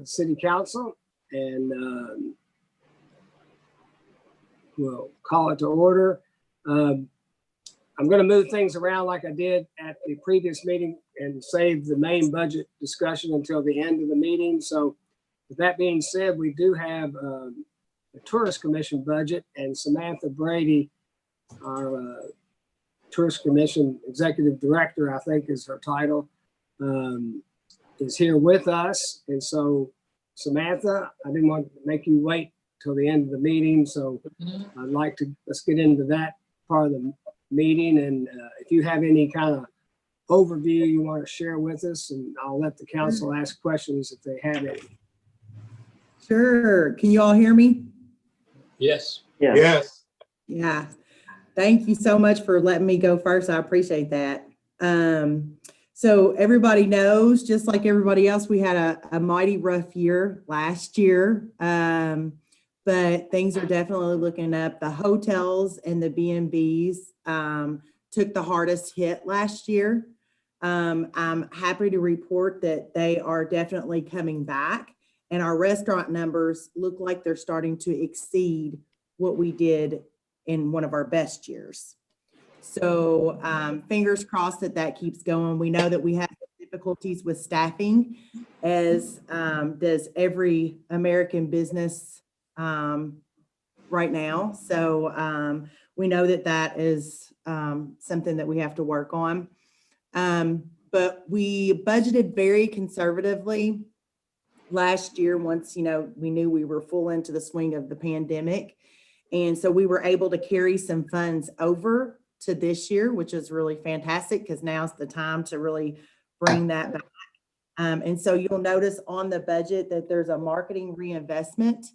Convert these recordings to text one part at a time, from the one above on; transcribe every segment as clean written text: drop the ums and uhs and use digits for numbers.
City Council, and we'll call it to order. I'm going to move things around like I did at the previous meeting and save the main budget discussion until the end of the meeting. So with that being said, we do have the Tourist Commission budget, and Samantha Brady, our Tourist Commission Executive Director, I think is her title, is here with us. And so Samantha, I didn't want to make you wait till the end of the meeting. So I'd like to, let's get into that part of the meeting. And if you have any kind of overview you want to share with us, and I'll let the council ask questions if they have any. Sure. Can you all hear me? Yes. Yeah. Yes. Yeah. Thank you so much for letting me go first. I appreciate that. So everybody knows, just like everybody else, we had a mighty rough year last year. But things are definitely looking up. The hotels and the B&Bs took the hardest hit last year. I'm happy to report that they are definitely coming back, and our restaurant numbers look like they're starting to exceed what we did in one of our best years. So fingers crossed that that keeps going. We know that we have difficulties with staffing, as does every American business right now. So we know that that is something that we have to work on. But we budgeted very conservatively last year once, we knew we were full into the swing of the pandemic. And so we were able to carry some funds over to this year, which is really fantastic because now's the time to really bring that back. And so you'll notice on the budget that there's a marketing reinvestment,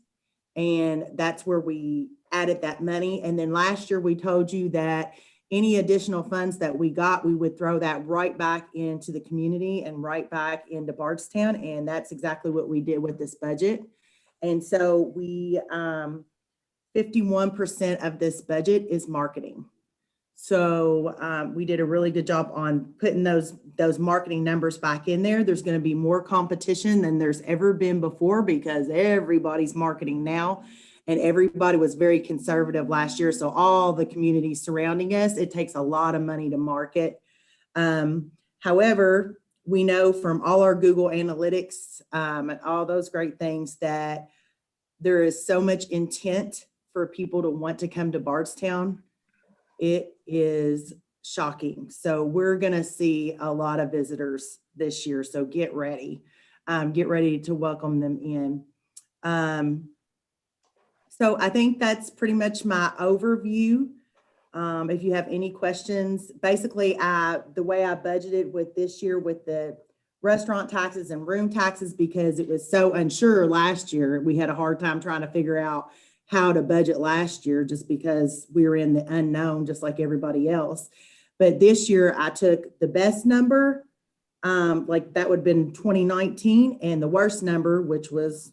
and that's where we added that money. And then last year we told you that any additional funds that we got, we would throw that right back into the community and right back into Bardstown. And that's exactly what we did with this budget. And so we, 51% of this budget is marketing. So we did a really good job on putting those marketing numbers back in there. There's going to be more competition than there's ever been before because everybody's marketing now, and everybody was very conservative last year. So all the communities surrounding us, it takes a lot of money to market. However, we know from all our Google Analytics and all those great things that there is so much intent for people to want to come to Bardstown. It is shocking. So we're going to see a lot of visitors this year. So get ready to welcome them in. So I think that's pretty much my overview. If you have any questions, basically the way I budgeted with this year with the restaurant taxes and room taxes, because it was so unsure last year, we had a hard time trying to figure out how to budget last year just because we were in the unknown, just like everybody else. But this year I took the best number, like that would have been 2019, and the worst number, which was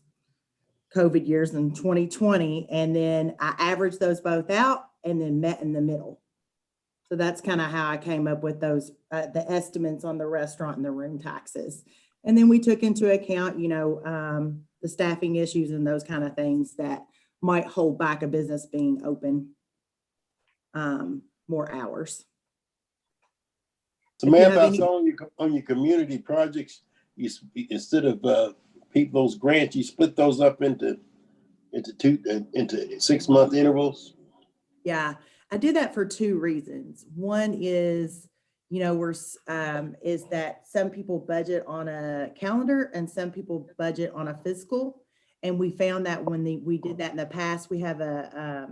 COVID years in 2020. And then I averaged those both out and then met in the middle. So that's kind of how I came up with those, the estimates on the restaurant and the room taxes. And then we took into account, the staffing issues and those kind of things that might hold back a business being open more hours. Samantha, I saw on your community projects, you instead of those grants, you split those up into 6-month intervals. Yeah, I did that for two reasons. One is, is that some people budget on a calendar and some people budget on a fiscal. And we found that when we did that in the past, we have a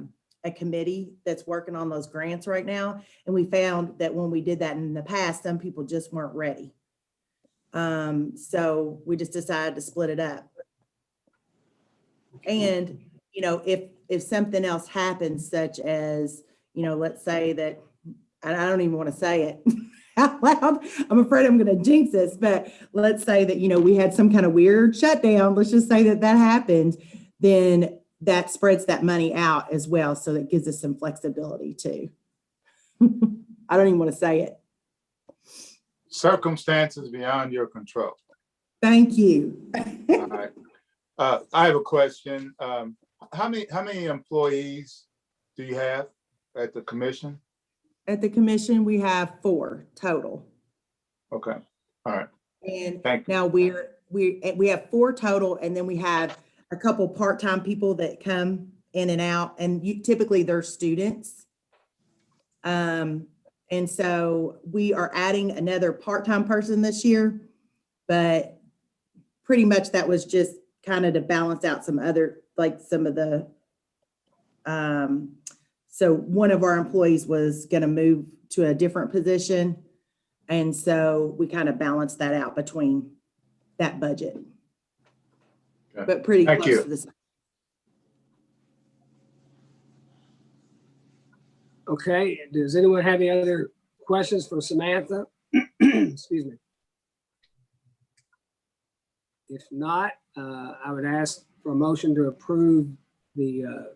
committee that's working on those grants right now. And we found that when we did that in the past, some people just weren't ready. So we just decided to split it up. And, if something else happens, such as, let's say that, and I don't even want to say it out loud, I'm afraid I'm going to jinx this, but let's say that, we had some kind of weird shutdown. Let's just say that happened. Then that spreads that money out as well. So that gives us some flexibility too. I don't even want to say it. Circumstances beyond your control. Thank you. All right. I have a question. How many employees do you have at the commission? At the commission, we have 4 total. Okay, all right. And Thank you. now we have 4 total, and then we have a couple part-time people that come in and out, and typically they're students. And so we are adding another part-time person this year, but pretty much that was just kind of to balance out some other, like some of the, so one of our employees was going to move to a different position. And so we kind of balanced that out between that budget. Okay. But pretty Thank close you. to the same. Okay, does anyone have any other questions for Samantha? Excuse me. If not, I would ask for a motion to approve the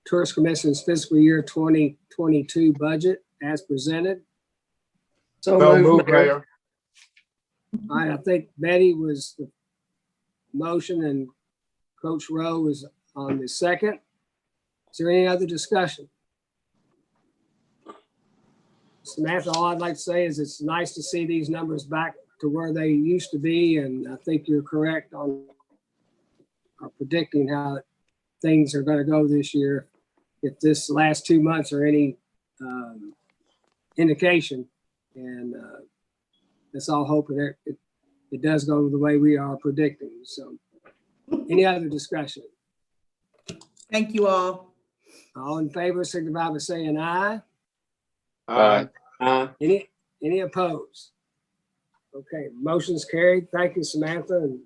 Tourist Commission's fiscal year 2022 budget as presented. So moved, Mayor. All right, I think Betty was the motion and Coach Rowe was on the second. Is there any other discussion? Samantha, all I'd like to say is it's nice to see these numbers back to where they used to be, and I think you're correct on predicting how things are going to go this year. If this last 2 months are any indication, and let's all hope that it does go the way we are predicting. So, any other discussion? Thank you all. All in favor, signify by saying aye. Aye. Any opposed? Okay, motion's carried. Thank you, Samantha, and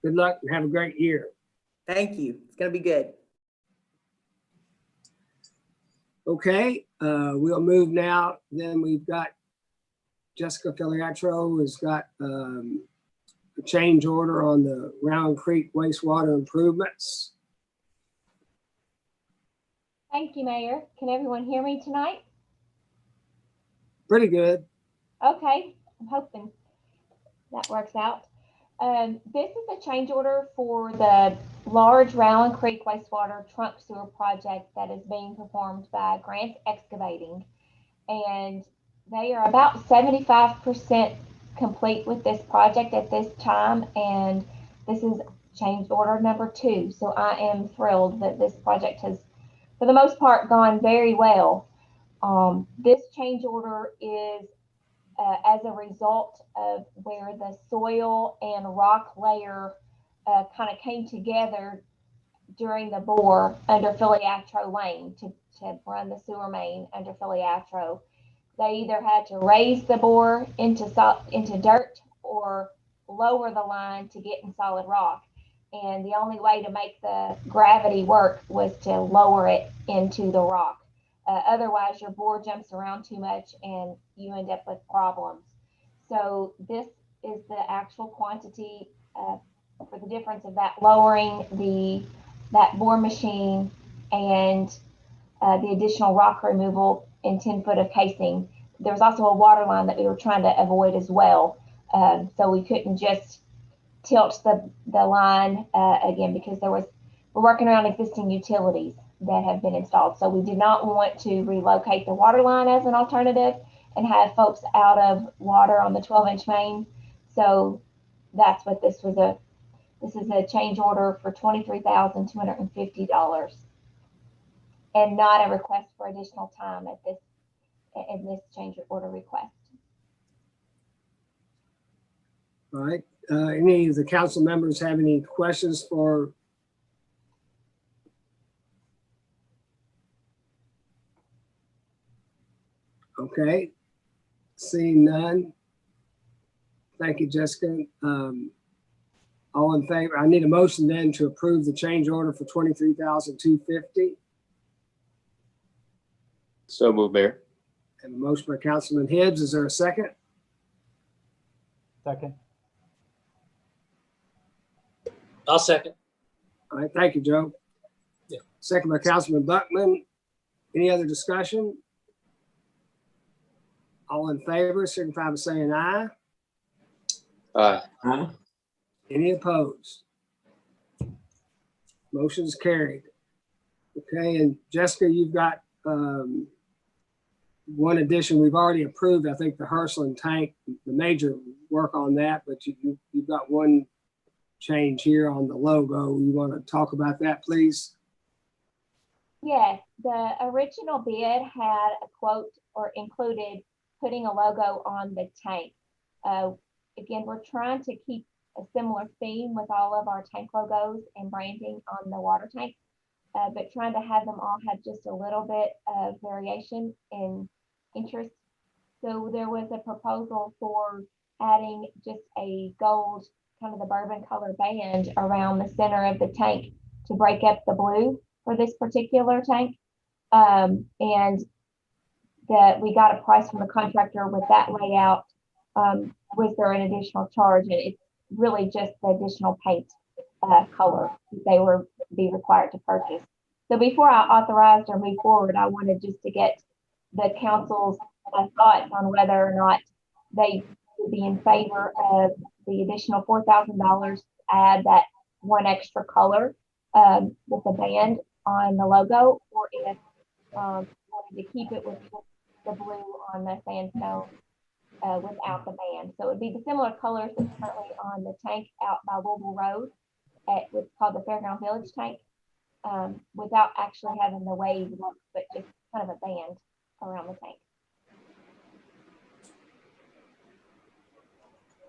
good luck and have a great year. Thank you. It's going to be good. Okay, we'll move now. Then we've got Jessica Filiatro has got a change order on the Round Creek wastewater improvements. Thank you, Mayor. Can everyone hear me tonight? Pretty good. Okay, I'm hoping that works out. This is a change order for the large Round Creek wastewater trunk sewer project that is being performed by Grant Excavating. And they are about 75% complete with this project at this time. And this is change order number 2. So I am thrilled that this project has, for the most part, gone very well. This change order is as a result of where the soil and rock layer kind of came together during the bore under Filiatro Lane to run the sewer main under Filiatro. They either had to raise the bore into dirt or lower the line to get in solid rock. And the only way to make the gravity work was to lower it into the rock. Otherwise, your bore jumps around too much and you end up with problems. So this is the actual quantity for the difference of that lowering that bore machine and the additional rock removal in 10 foot of casing. There was also a water line that we were trying to avoid as well. So we couldn't just tilt the line again because we're working around existing utilities that have been installed. So we did not want to relocate the water line as an alternative and have folks out of water on the 12-inch main. So that's what this was. This is a change order for $23,250 and not a request for additional time in this change order request. All right. Any of the council members have any questions for? Okay. Seeing none. Thank you, Jessica. All in favor? I need a motion then to approve the change order for $23,250. So moved, Mayor. And a motion by Councilman Hibbs. Is there a second? Second. I'll second. All right. Thank you, Joe. Yeah. Second by Councilman Buckman. Any other discussion? All in favor, signify by saying aye. Aye. Any opposed? Motion's carried. Okay, and Jessica, you've got one addition we've already approved. I think the Herschel tank, the major work on that, but you've got one change here on the logo. You want to talk about that, please? Yes, the original bid had a quote or included putting a logo on the tank. Again, we're trying to keep a similar theme with all of our tank logos and branding on the water tank, but trying to have them all have just a little bit of variation in interest. So there was a proposal for adding just a gold, kind of the bourbon color band around the center of the tank to break up the blue for this particular tank. And that we got a price from the contractor with that layout. Was there an additional charge? And it's really just the additional paint color that they were be required to purchase. So before I authorized or moved forward, I wanted just to get the council's thoughts on whether or not they would be in favor of the additional $4,000 to add that one extra color with the band on the logo, or if wanted to keep it with the blue on the sandstone without the band. So it would be the similar colors that's currently on the tank out by Louisville Road at what's called the Fairground Village tank, without actually having the wave look, but just kind of a band around the tank.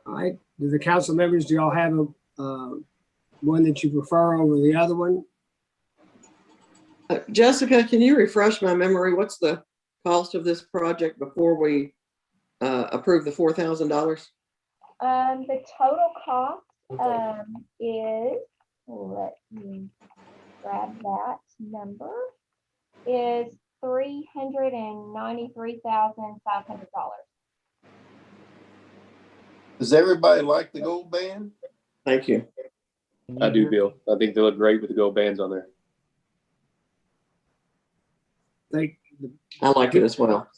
All right, do the council members, do y'all have a one that you prefer over the other one? Jessica, can you refresh my memory? What's the cost of this project before we approve the $4,000? The total cost is, let me grab that number, is $393,500. Does everybody like the gold band? Thank you. I do, Bill. I think they look great with the gold bands on there. I like it as well.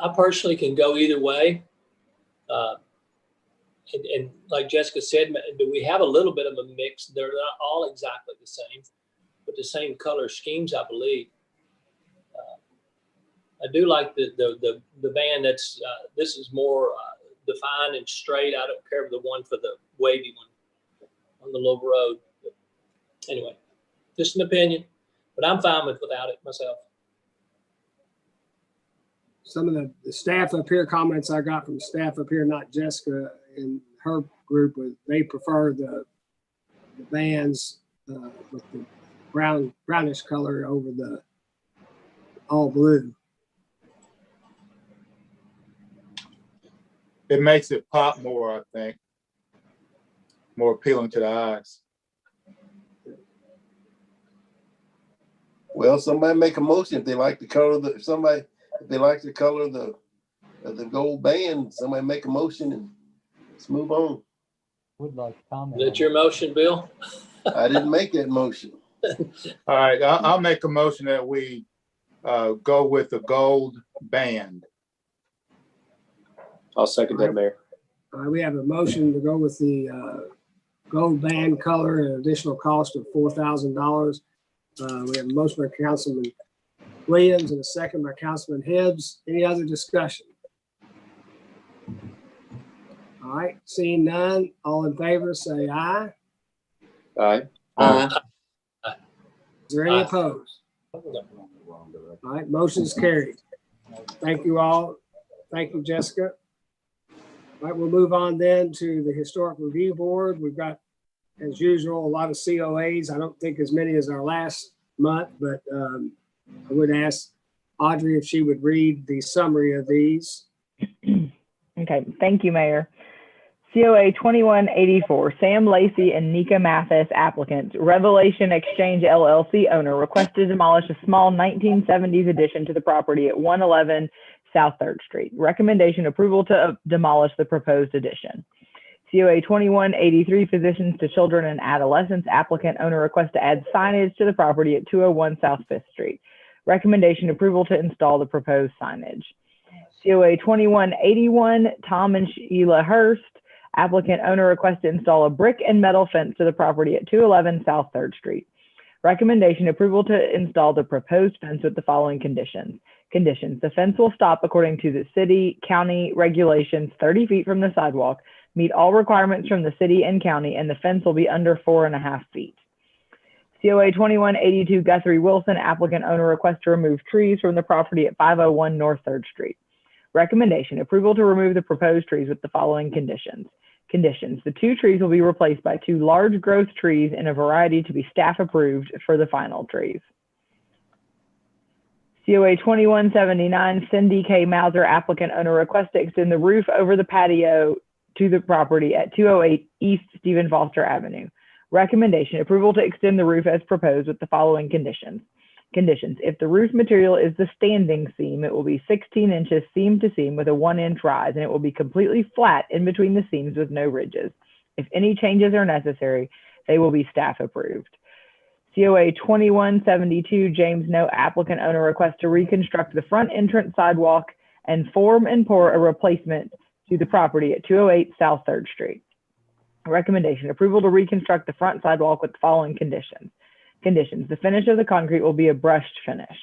I personally can go either way. And like Jessica said, do we have a little bit of a mix? They're not all exactly the same, but the same color schemes, I believe. I do like the band that's, this is more defined and straight. I don't care for the one for the wavy one on the Louisville Road. But anyway, just an opinion, but I'm fine without it myself. Some of the staff up here, comments I got from staff up here, not Jessica and her group, they prefer the bands with the brownish color over the all blue. It makes it pop more, I think. More appealing to the eyes. Well, somebody make a motion if they like the color of the, if they like the color of the gold band, somebody make a motion and let's move on. Would like to comment. Is that your motion, Bill? I didn't make that motion. All right, I'll make a motion that we go with the gold band. I'll second that, Mayor. We have a motion to go with the gold band color and an additional cost of $4,000. We have a motion by Councilman Williams and a second by Councilman Hibbs. Any other discussion? All right, seeing none, all in favor say aye. Aye. Is there any opposed? All right, motion's carried. Thank you all. Thank you, Jessica. All right, we'll move on then to the Historic Review Board. We've got, as usual, a lot of COAs. I don't think as many as our last month, but I would ask Audrey if she would read the summary of these. Okay, thank you, Mayor. COA 2184, Sam Lacey and Nika Mathis applicants. Revelation Exchange LLC owner request to demolish a small 1970s addition to the property at 111 South 3rd Street. Recommendation approval to demolish the proposed addition. COA 2183, Physicians to Children and Adolescents applicant owner request to add signage to the property at 201 South 5th Street. Recommendation approval to install the proposed signage. COA 2181, Tom and Sheila Hurst Applicant owner requests to install a brick and metal fence to the property at 211 South 3rd Street. Recommendation: approval to install the proposed fence with the following conditions. Conditions: the fence will stop according to the city, county regulations 30 feet from the sidewalk, meet all requirements from the city and county, and the fence will be under 4.5 feet. COA 2182 Guthrie Wilson, applicant owner requests to remove trees from the property at 501 North 3rd Street. Recommendation: approval to remove the proposed trees with the following conditions. Conditions: the 2 trees will be replaced by 2 large growth trees in a variety to be staff approved for the final trees. COA 2179 Cindy K. Mauser, applicant owner requests to extend the roof over the patio to the property at 208 East Stephen Foster Avenue. Recommendation: approval to extend the roof as proposed with the following conditions. Conditions: if the roof material is the standing seam, it will be 16 inches seam to seam with a 1-inch rise, and it will be completely flat in between the seams with no ridges. If any changes are necessary, they will be staff approved. COA 2172 James No, applicant owner requests to reconstruct the front entrance sidewalk and form and pour a replacement to the property at 208 South 3rd Street. Recommendation: approval to reconstruct the front sidewalk with the following conditions. Conditions: the finish of the concrete will be a brushed finish.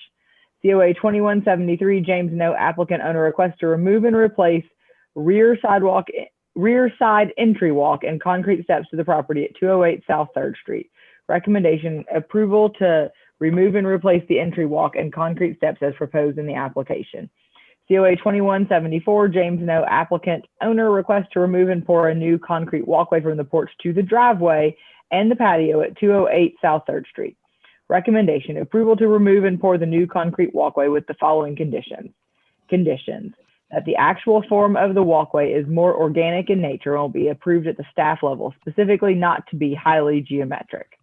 COA 2173 James No, applicant owner requests to remove and replace rear side entry walk and concrete steps to the property at 208 South 3rd Street. Recommendation: approval to remove and replace the entry walk and concrete steps as proposed in the application. COA 2174 James No, applicant owner requests to remove and pour a new concrete walkway from the porch to the driveway and the patio at 208 South 3rd Street. Recommendation: approval to remove and pour the new concrete walkway with the following conditions. Conditions: that the actual form of the walkway is more organic in nature and will be approved at the staff level, specifically not to be highly geometric.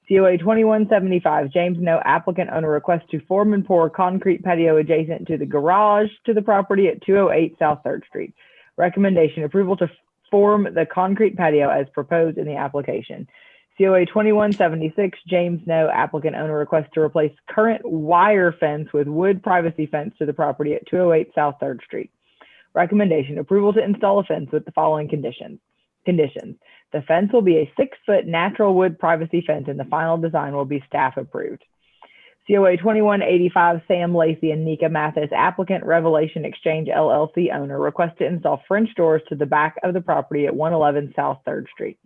COA 2175 James No, applicant owner requests to form and pour concrete patio adjacent to the garage to the property at 208 South 3rd Street. Recommendation: approval to form the concrete patio as proposed in the application. COA 2176 James No, applicant owner requests to replace current wire fence with wood privacy fence to the property at 208 South 3rd Street. Recommendation: approval to install a fence with the following conditions. Conditions: the fence will be a 6-foot natural wood privacy fence and the final design will be staff approved. COA 2185 Sam Lacey and Nika Mathis, applicant Revelation Exchange LLC owner, request to install French doors to the back of the property at 111 South 3rd Street.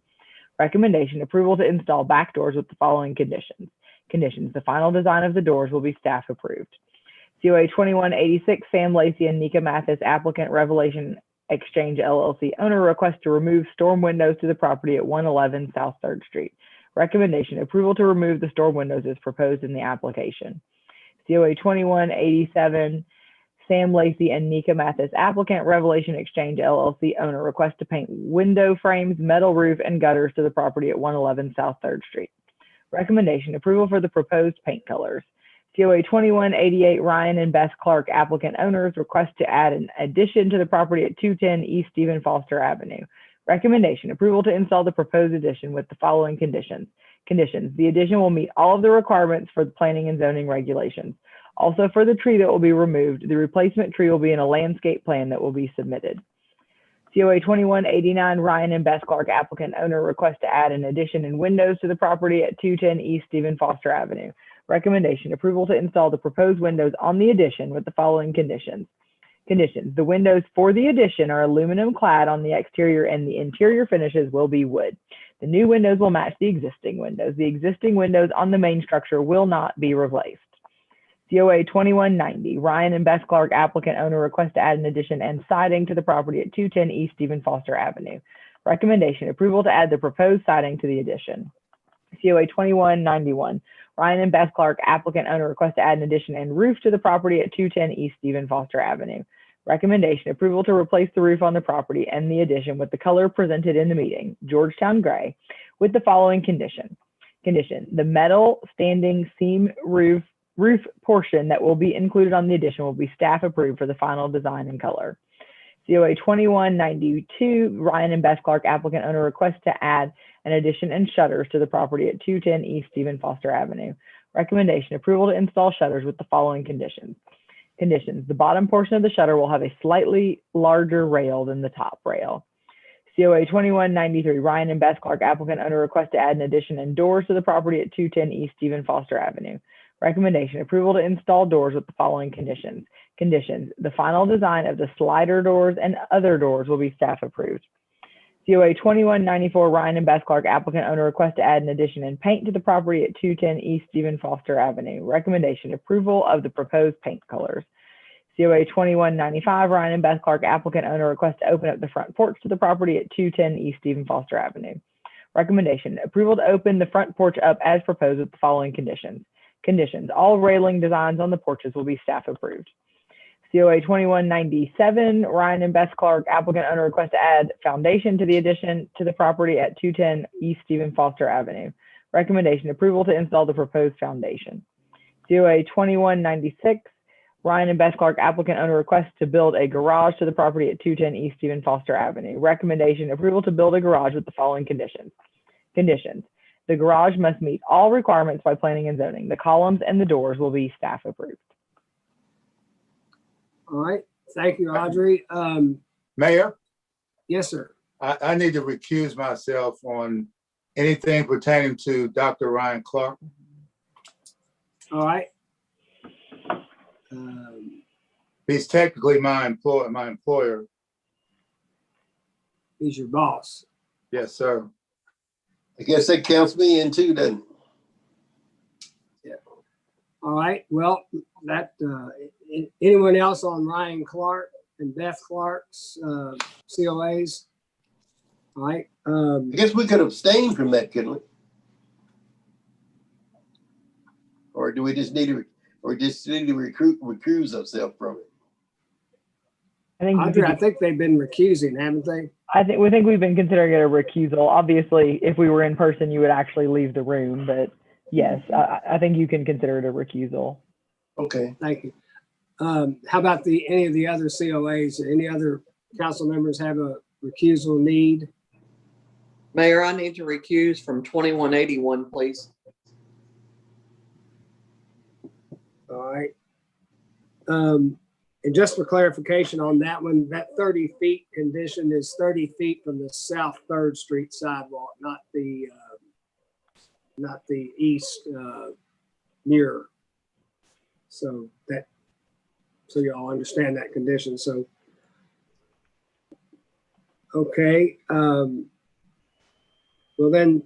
Recommendation: approval to install back doors with the following conditions. Conditions: the final design of the doors will be staff approved. COA 2186 Sam Lacey and Nika Mathis, applicant Revelation Exchange LLC owner, request to remove storm windows to the property at 111 South 3rd Street. Recommendation: approval to remove the storm windows as proposed in the application. COA 2187 Sam Lacey and Nika Mathis, applicant Revelation Exchange LLC owner, request to paint window frames, metal roof, and gutters to the property at 111 South 3rd Street. Recommendation: approval for the proposed paint colors. COA 2188 Ryan and Beth Clark, applicant owners, request to add an addition to the property at 210 East Stephen Foster Avenue. Recommendation: approval to install the proposed addition with the following conditions. Conditions: the addition will meet all of the requirements for the planning and zoning regulations. Also, for the tree that will be removed, the replacement tree will be in a landscape plan that will be submitted. COA 2189 Ryan and Beth Clark, applicant owner, request to add an addition and windows to the property at 210 East Stephen Foster Avenue. Recommendation: approval to install the proposed windows on the addition with the following conditions. Conditions: the windows for the addition are aluminum clad on the exterior and the interior finishes will be wood. The new windows will match the existing windows. The existing windows on the main structure will not be replaced. COA 2190 Ryan and Beth Clark, applicant owner, request to add an addition and siding to the property at 210 East Stephen Foster Avenue. Recommendation: approval to add the proposed siding to the addition. COA 2191 Ryan and Beth Clark, applicant owner, request to add an addition and roof to the property at 210 East Stephen Foster Avenue. Recommendation: approval to replace the roof on the property and the addition with the color presented in the meeting, Georgetown gray, with the following condition. Condition: the metal standing seam roof portion that will be included on the addition will be staff approved for the final design and color. COA 2192 Ryan and Beth Clark, applicant owner, request to add an addition and shutters to the property at 210 East Stephen Foster Avenue. Recommendation: approval to install shutters with the following conditions. Conditions: the bottom portion of the shutter will have a slightly larger rail than the top rail. COA 2193, Ryan and Beth Clark, applicant, owner, request to add an addition and doors to the property at 210 East Stephen Foster Avenue. Recommendation, approval to install doors with the following conditions. Conditions, the final design of the slider doors and other doors will be staff approved. COA 2194, Ryan and Beth Clark, applicant, owner, request to add an addition and paint to the property at 210 East Stephen Foster Avenue. Recommendation, approval of the proposed paint colors. COA 2195, Ryan and Beth Clark, applicant, owner, request to open up the front porch to the property at 210 East Stephen Foster Avenue. Recommendation, approval to open the front porch up as proposed with the following conditions. Conditions, all railing designs on the porches will be staff approved. COA 2197, Ryan and Beth Clark, applicant, owner, request to add foundation to the addition to the property at 210 East Stephen Foster Avenue. Recommendation, approval to install the proposed foundation. COA 2196, Ryan and Beth Clark, applicant, owner, request to build a garage to the property at 210 East Stephen Foster Avenue. Recommendation, approval to build a garage with the following conditions. Conditions, the garage must meet all requirements by planning and zoning. The columns and the doors will be staff approved. All right, thank you, Audrey. Mayor, Yes, sir. I need to recuse myself on anything pertaining to Dr. Ryan Clark. All right. He's technically my employer. He's your boss. Yes, sir. I guess that counts me in too, doesn't it? All right, well, that, anyone else on Ryan Clark and Beth Clark's COAs? All right. I guess we could abstain from that, couldn't we? Or do we just need to, recuse ourselves from it? Audrey, I think they've been recusing, haven't they? I think we've been considering it a recusal. Obviously, if we were in person, you would actually leave the room, but yes, I think you can consider it a recusal. Okay. Thank you. How about any of the other COAs? Any other council members have a recusal need? Mayor, I need to recuse from 2181, please. All right. And just for clarification on that one, that 30 feet condition is 30 feet from the South 3rd Street sidewalk, not the east mirror. So y'all understand that condition. So, okay. Well then,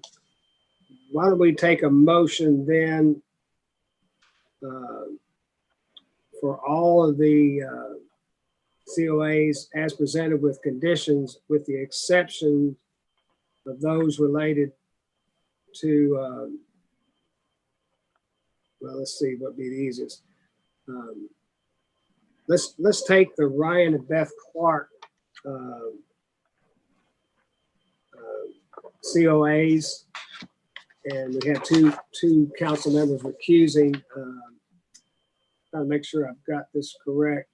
why don't we take a motion then for all of the COAs as presented with conditions, with the exception of those related to, well, let's see what would be the easiest. Let's take the Ryan and Beth Clark COAs, and we have two council members recusing. Trying to make sure I've got this correct.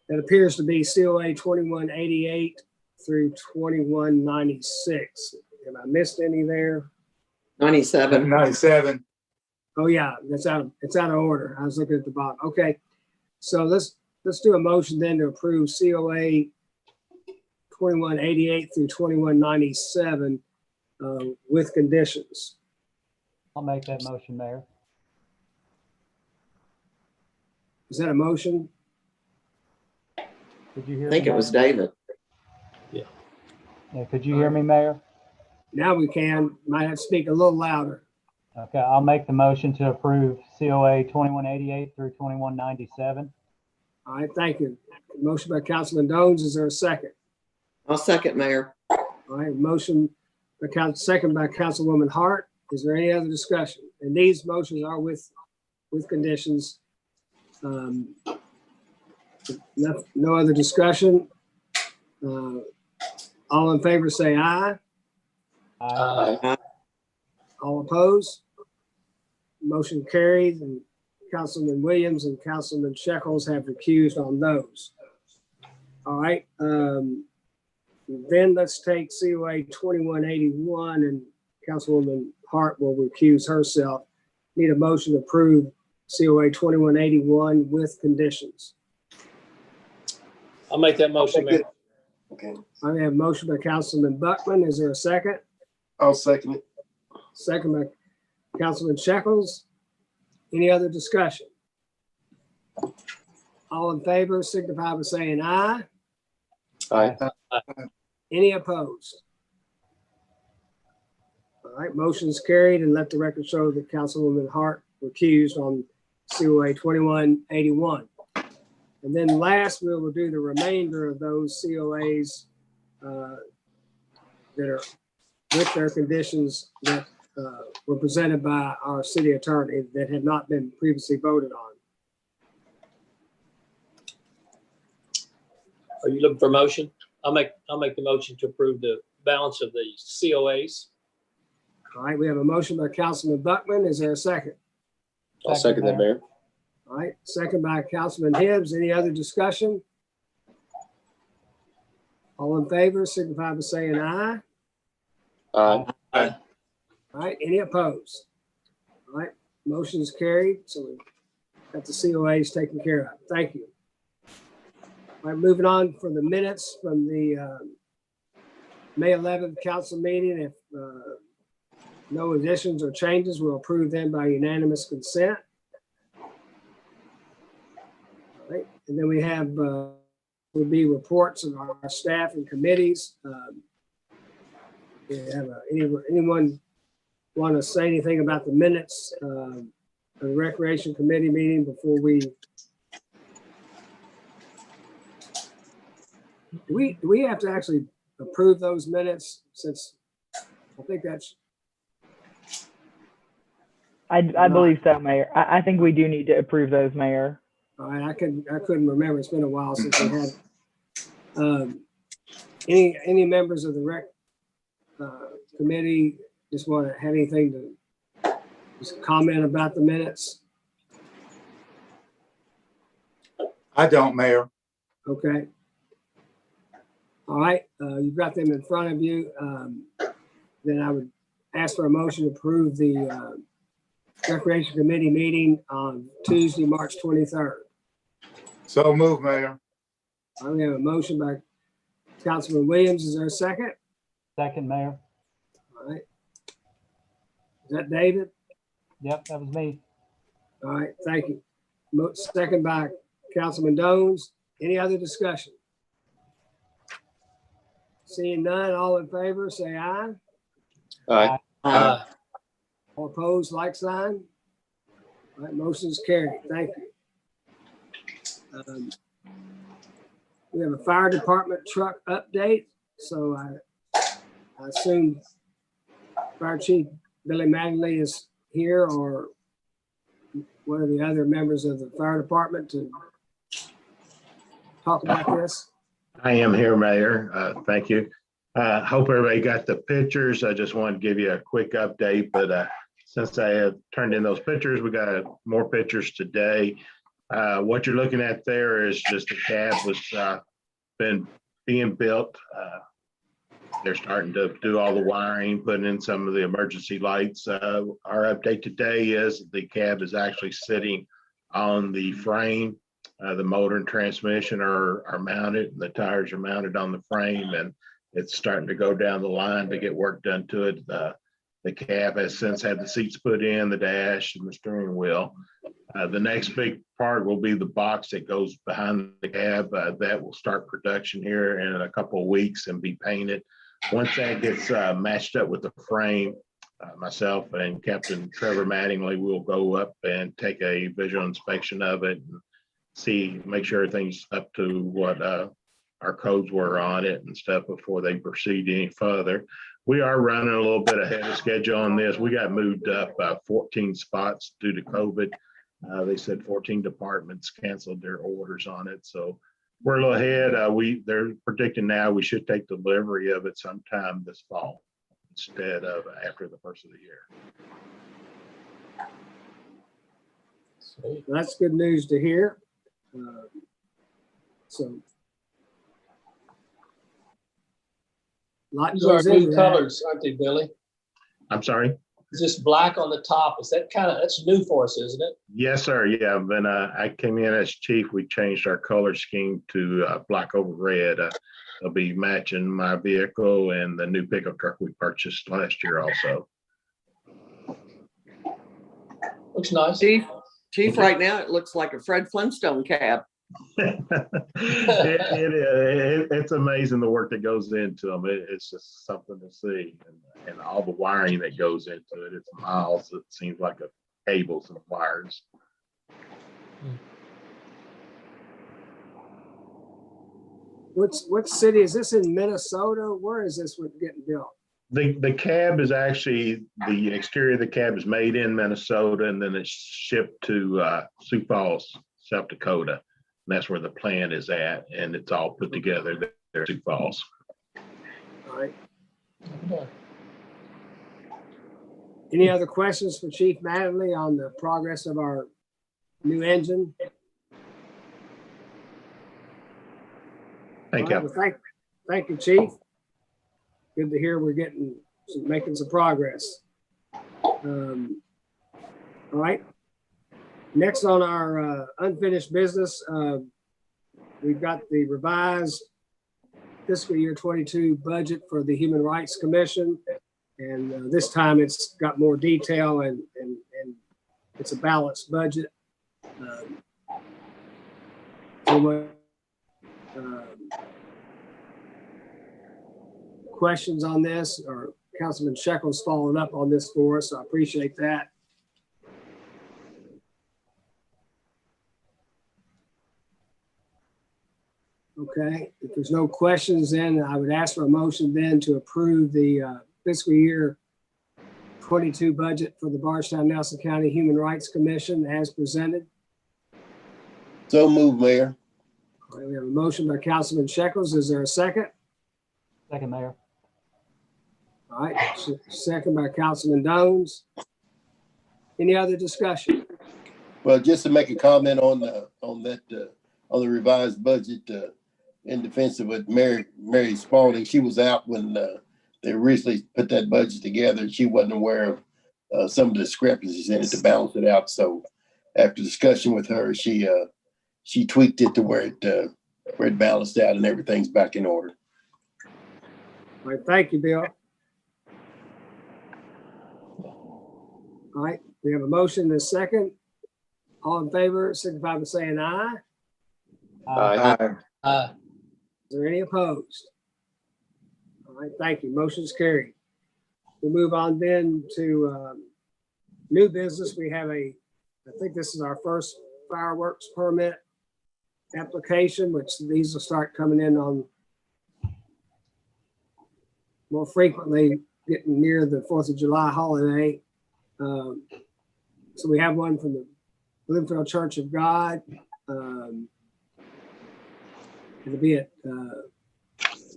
That appears to be COA 2188 through 2196. Have I missed any there? 97. 97. Oh yeah, it's out of order. I was looking at the bottom. Okay, so let's do a motion then to approve COA 2188 through 2197 with conditions. I'll make that motion, Mayor. Is that a motion? Could you hear I me? think it was Mayor? David. Yeah, could you hear me, Mayor? Now we can. Might have to speak a little louder. Okay, I'll make the motion to approve COA 2188 through 2197. All right, thank you. Motion by Councilman Jones. Is there a second? I'll second, Mayor. All right, motion by second by Councilwoman Hart. Is there any other discussion? And these motions are with conditions. No other discussion. All in favor say aye. All opposed? Motion carried, and Councilman Williams and Councilman Shekels have recused on those. All right. Then let's take COA 2181, and Councilwoman Hart will recuse herself. Need a motion to approve COA 2181 with conditions. I'll make that motion, Mayor. Okay, I have a motion by Councilman Buckman. Is there a second? I'll second it. Second by Councilman Shekels. Any other discussion? All in favor signify by saying aye. Aye. Any opposed? All right, motion's carried, and let the record show that Councilwoman Hart recused on COA 2181. And then last, we will do the remainder of those COAs that are with their conditions that were presented by our city attorney that had not been previously voted on. Are you looking for a motion? I'll make the motion to approve the balance of the COAs. All right, we have a motion by Councilman Buckman. Is there a second? I'll second that, Mayor. All right, second by Councilman Hibbs. Any other discussion? All in favor signify by saying aye. Aye. All right, any opposed? All right, motion is carried, so we got the COAs taken care of. Thank you. All right, moving on for the minutes from the May 11th council meeting. If no additions or changes, we'll approve them by unanimous consent. All right, and then we have would be reports of our staff and committees. Anyone want to say anything about the minutes of the Recreation Committee meeting before we? Do we have to actually approve those minutes, since I think that's. I believe so, Mayor. I think we do need to approve those, Mayor. All right, I couldn't remember. It's been a while since we had. Any members of the rec committee just want to have anything to just comment about the minutes? I don't, Mayor. Okay. All right, you've got them in front of you. Then I would ask for a motion to approve the Recreation Committee meeting on Tuesday, March 23rd. So move, Mayor. I have a motion by Councilman Williams. Is there a second? Second, Mayor. All right. Is that David? Yep, that was me. All right, thank you. Second by Councilman Dones. Any other discussion? Seeing none, all in favor, say aye. Aye. All opposed, like sign. All right, motion is carried. Thank you. We have a fire department truck update. So I assume Fire Chief Billy Magley is here, or one of the other members of the fire department to talk about this. I am here, Mayor. Thank you. Hope everybody got the pictures. I just wanted to give you a quick update, but since I have turned in those pictures, we got more pictures today. What you're looking at there is just a cab was been being built. They're starting to do all the wiring, putting in some of the emergency lights. Our update today is the cab is actually sitting on the frame. The motor and transmission are mounted, and the tires are mounted on the frame, and it's starting to go down the line to get work done to it. The cab has since had the seats put in, the dash and the steering wheel. The next big part will be the box that goes behind the cab. That will start production here in a couple of weeks and be painted. Once that gets matched up with the frame, myself and Captain Trevor Mattingly will go up and take a visual inspection of it and make sure everything's up to what our codes were on it and stuff before they proceed any further. We are running a little bit ahead of schedule on this. We got moved up 14 spots due to COVID. They said 14 departments canceled their orders on it. So we're a little ahead. They're predicting now we should take delivery of it sometime this fall instead of after the first of the year. So that's good news to hear. So lot These are goes into new that. colors, aren't they, Billy? I'm sorry? It's just black on the top. Is that that's new for us, isn't it? Yes, sir. Yeah, when I came in as chief, we changed our color scheme to black over red. They'll be matching my vehicle and the new pickup truck we purchased last year also. Looks nice. Chief, right now, it looks like a Fred Flintstone cab. It's amazing the work that goes into them. It's just something to see, and all the wiring that goes into it. It's miles. It seems like a cables and wires. What city is this in Minnesota? Where is this one getting built? The cab is actually, the exterior of the cab is made in Minnesota, and then it's shipped to Sioux Falls, South Dakota. And that's where the plant is at, and it's all put together there at Sioux Falls. All right. Any other questions for Chief Mattingly on the progress of our new engine? Thank All right, you. well, thank you, Chief. Good to hear we're making some progress. All right. Next on our unfinished business, we've got the revised fiscal year 22 budget for the Human Rights Commission. And this time it's got more detail and it's a balanced budget. Questions on this, or Councilman Shekels following up on this for us, so I appreciate that. Okay, if there's no questions, then I would ask for a motion then to approve the fiscal year 22 budget for the Bardstown Nelson County Human Rights Commission as presented. So moved, Mayor. All right, we have a motion by Councilman Shekels. Is there a second? Second, Mayor. All right, second by Councilman Dones. Any other discussion? Well, just to make a comment on the revised budget, in defense of what Mary Spalding, she was out when they originally put that budget together. She wasn't aware of some of the discrepancies in it to balance it out. So after discussion with her, she tweaked it to where it balanced out and everything's back in order. All right, thank you, Bill. All right, we have a motion and a second. All in favor, signify by saying aye. Aye. Is there any opposed? All right, thank you. Motion's carried. We'll move on then to new business. We have I think this is our first fireworks permit application, which these will start coming in on more frequently, getting near the 4th of July holiday. So we have one from the Bloomfield Church of God. It'll be at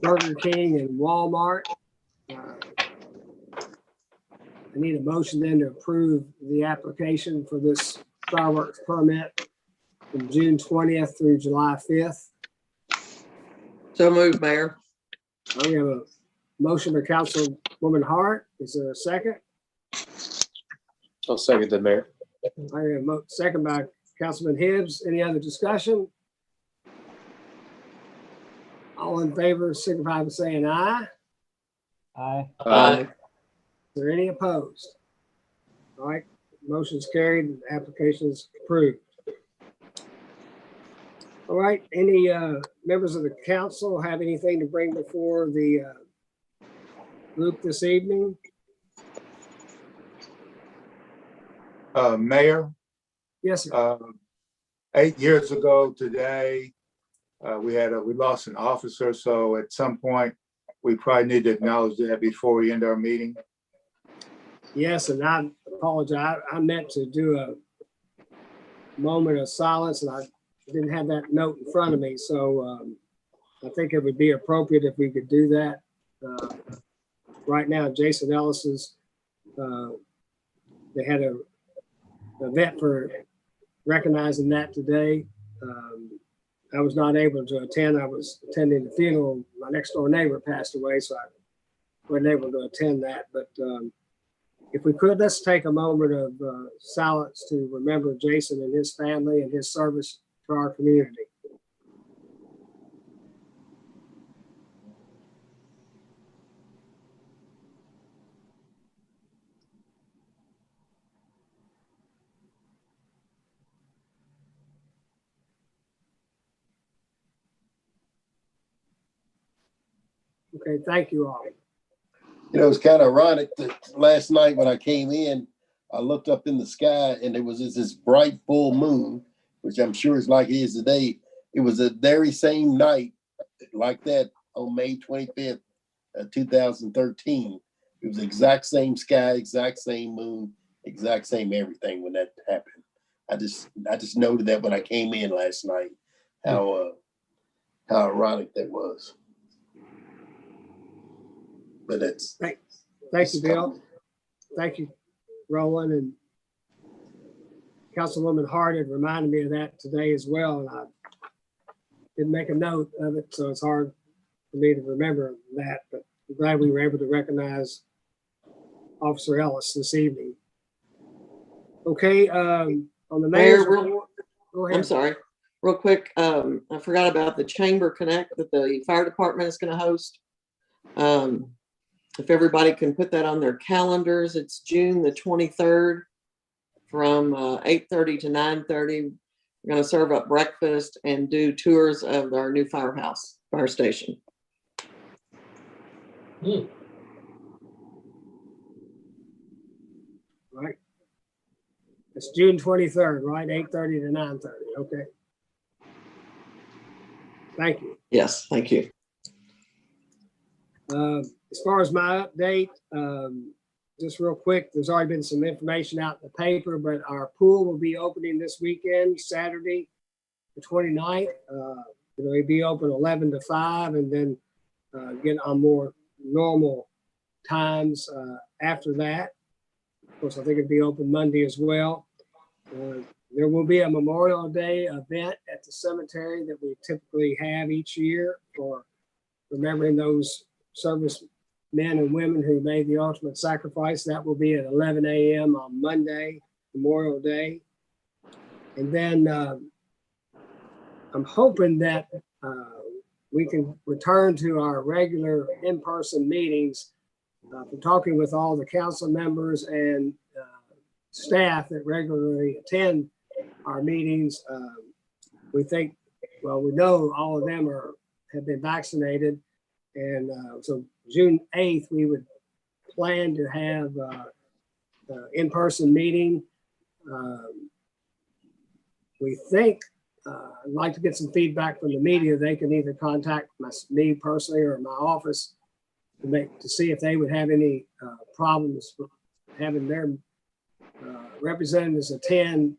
Burger King and Walmart. I need a motion then to approve the application for this fireworks permit from June 20th through July 5th. So moved, Mayor. We have a motion by Councilwoman Hart. Is there a second? I'll second that, Mayor. I have a second by Councilman Hibbs. Any other discussion? All in favor, signify by saying aye. Aye. Aye. Is there any opposed? All right, motion's carried and application is approved. All right, any members of the council have anything to bring before the group this evening? Mayor, Yes, sir. 8 years ago today, we lost an officer. So at some point, we probably need to acknowledge that before we end our meeting. Yes, and I apologize. I meant to do a moment of silence and I didn't have that note in front of me. So I think it would be appropriate if we could do that. Right now, Jason Ellis's, they had an event for recognizing that today. I was not able to attend. I was attending the funeral. My next door neighbor passed away, so I wasn't able to attend that. But if we could, let's take a moment of silence to remember Jason and his family and his service to our community. Okay, thank you all. You know, it's kind of ironic that last night when I came in, I looked up in the sky and there was this bright full moon, which I'm sure is like it is today. It was the very same night like that on May 25th, 2013. It was the exact same sky, exact same moon, exact same everything when that happened. I just noted that when I came in last night, how ironic that was. But that's Thank you, Bill. Thank you, Roland, and Councilwoman Hart had reminded me of that today as well, and I didn't make a note of it, so it's hard for me to remember that, but I'm glad we were able to recognize Officer Ellis this evening. Okay, on the mayor's Mayor, report, go ahead. I'm sorry, real quick. I forgot about the Chamber Connect that the fire department is going to host. If everybody can put that on their calendars, it's June the 23rd from 8:30 to 9:30. We're going to serve up breakfast and do tours of our new fire station. Right. It's June 23rd, right? 8:30 to 9:30. Okay. Thank you. Yes, thank you. As far as my update, just real quick, there's already been some information out in the paper, but our pool will be opening this weekend, Saturday, the 29th. It'll be open 11 to 5 and then get on more normal times after that. Of course, I think it'll be open Monday as well. There will be a Memorial Day event at the cemetery that we typically have each year for remembering those service men and women who made the ultimate sacrifice. That will be at 11 a.m. on Monday, Memorial Day. And then I'm hoping that we can return to our regular in-person meetings. From talking with all the council members and staff that regularly attend our meetings, we think, well, we know all of them have been vaccinated. And so June 8th, we would plan to have an in-person meeting. We think, I'd like to get some feedback from the media. They can either contact me personally or my office to see if they would have any problems with having their representatives attend,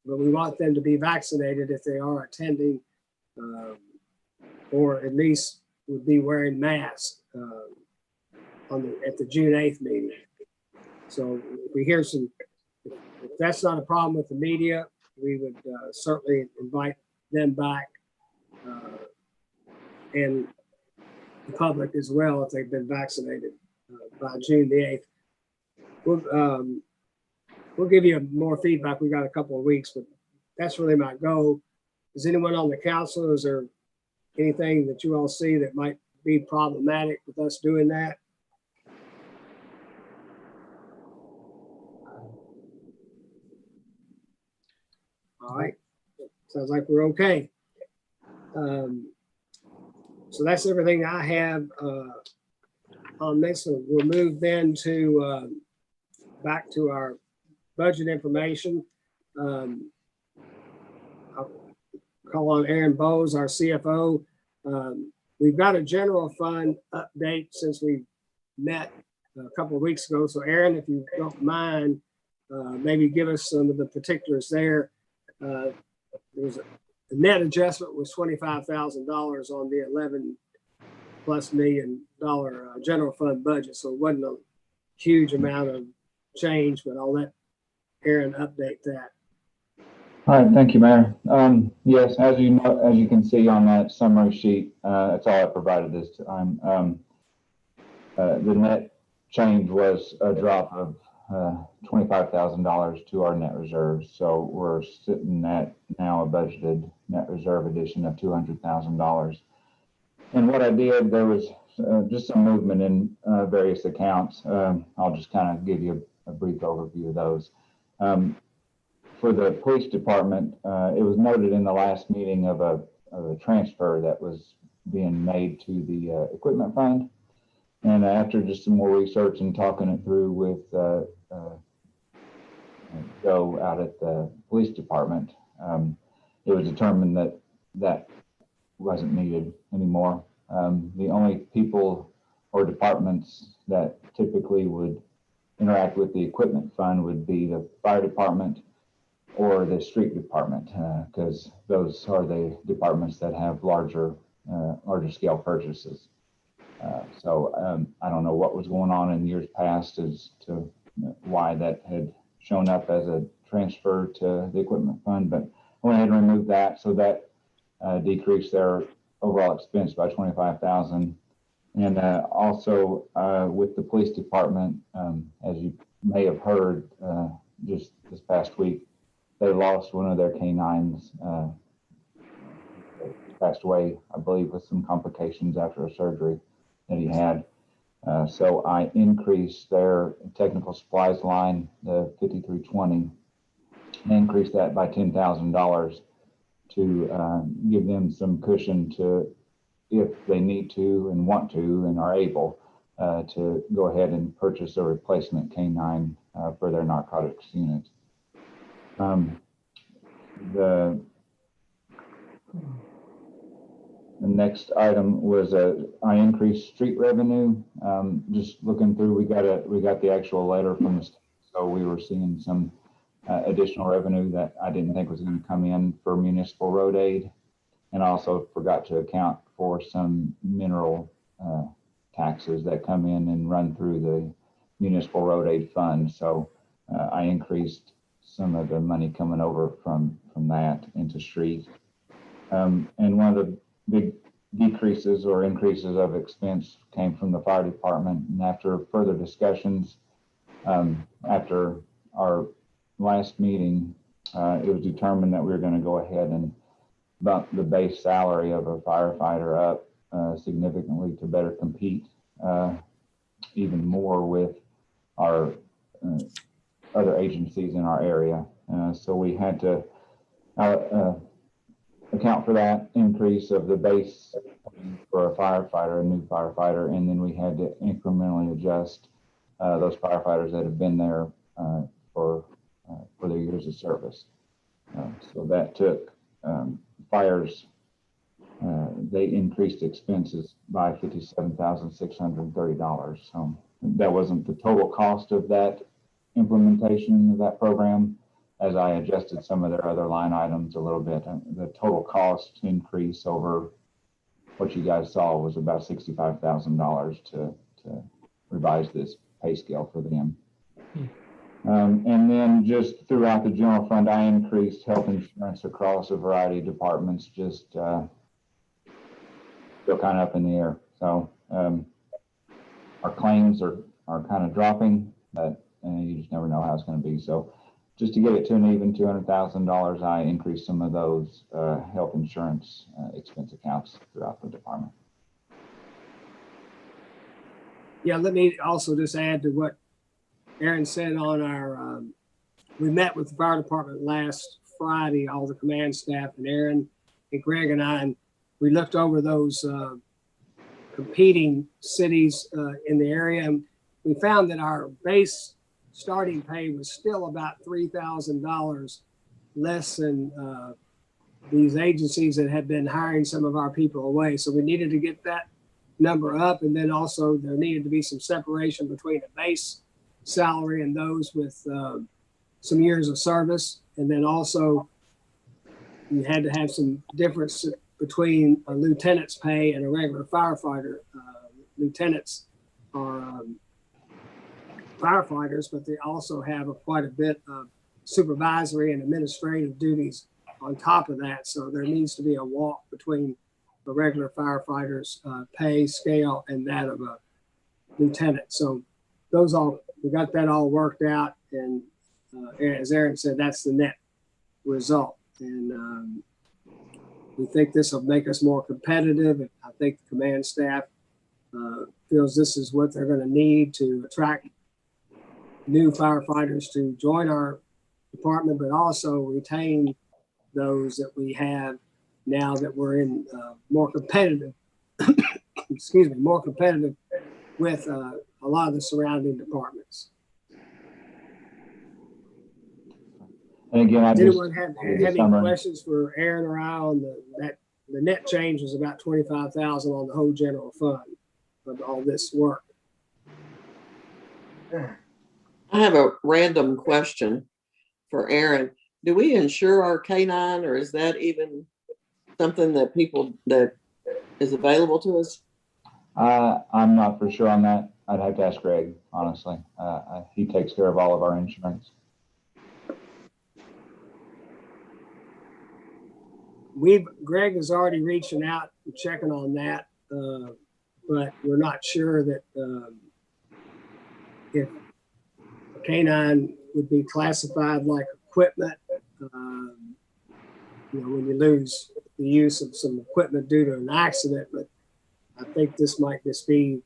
but we want them to be vaccinated if they are attending, or at least would be wearing masks at the June 8th meeting. So if we hear if that's not a problem with the media, we would certainly invite them back and the public as well if they've been vaccinated by June the 8th. We'll give you more feedback. We got a couple of weeks, but that's really my goal. Is anyone on the council, is there anything that you all see that might be problematic with us doing that? All right, sounds like we're okay. So that's everything I have on this. So we'll move then to back to our budget information. I'll call on Aaron Bowes, our CFO. We've got a general fund update since we met a couple of weeks ago. So Aaron, if you don't mind, maybe give us some of the particulars there. There was the net adjustment was $25,000 on the $11+ million general fund budget. So it wasn't a huge amount of change, but I'll let Aaron update that. All right, thank you, Mayor. Yes, as you know, as you can see on that summary sheet, that's all I provided this time. The net change was a drop of $25,000 to our net reserve. So we're sitting at now a budgeted net reserve addition of $200,000. And what I did, there was just some movement in various accounts. I'll just kind of give you a brief overview of those. For the police department, it was noted in the last meeting of a transfer that was being made to the equipment fund. And after just some more research and talking it through with Joe out at the police department, it was determined that that wasn't needed anymore. The only people or departments that typically would interact with the equipment fund would be the fire department or the street department, because those are the departments that have larger scale purchases. So I don't know what was going on in years past as to why that had shown up as a transfer to the equipment fund, but I went ahead and removed that. So that decreased their overall expense by $25,000. And also with the police department, as you may have heard just this past week, they lost one of their canines. Passed away, I believe, with some complications after a surgery that he had. So I increased their technical supplies line, the 5320, and increased that by $10,000 to give them some cushion to, if they need to and want to and are able, to go ahead and purchase a replacement canine for their narcotics unit. The next item was I increased street revenue. Just looking through, we got the actual letter from the state, so we were seeing some additional revenue that I didn't think was going to come in for municipal road aid, and also forgot to account for some mineral taxes that come in and run through the municipal road aid fund. So I increased some of the money coming over from that into street. And one of the big decreases or increases of expense came from the fire department. And after further discussions, after our last meeting, it was determined that we were going to go ahead and bump the base salary of a firefighter up significantly to better compete even more with our other agencies in our area. So we had to account for that increase of the base for a firefighter, a new firefighter, and then we had to incrementally adjust those firefighters that have been there for their years of service. So that took fires, they increased expenses by $57,630. So that wasn't the total cost of that implementation of that program. As I adjusted some of their other line items a little bit, the total cost increase over what you guys saw was about $65,000 to revise this pay scale for them. And then just throughout the general fund, I increased health insurance across a variety of departments, just still kind of up in the air. So our claims are kind of dropping, but you just never know how it's going to be. So just to get it to an even $200,000, I increased some of those health insurance expense accounts throughout the department. Yeah, let me also just add to what Aaron said on our, we met with the fire department last Friday, all the command staff, and Aaron and Greg and I, and we looked over those competing cities in the area, and we found that our base starting pay was still about $3,000 less than these agencies that had been hiring some of our people away. So we needed to get that number up, and then also there needed to be some separation between the base salary and those with some years of service. And then also you had to have some difference between a lieutenant's pay and a regular firefighter. Lieutenants are firefighters, but they also have quite a bit of supervisory and administrative duties on top of that. So there needs to be a walk between the regular firefighter's pay scale and that of a lieutenant. So those all, we got that all worked out. And as Aaron said, that's the net result. And we think this will make us more competitive. I think the command staff feels this is what they're going to need to attract new firefighters to join our department, but also retain those that we have now that we're in more competitive excuse me, more competitive with a lot of the surrounding departments. And again, I Does just. anyone have this any summer- questions for Aaron or I on the net change was about 25,000 on the whole general fund of all this work? I have a random question for Aaron. Do we insure our canine, or is that even something that is available to us? I'm not for sure on that. I'd have to ask Greg, honestly. He takes care of all of our insurance. Greg is already reaching out and checking on that, but we're not sure that if a canine would be classified like equipment. When you lose the use of some equipment due to an accident, but I think this might just be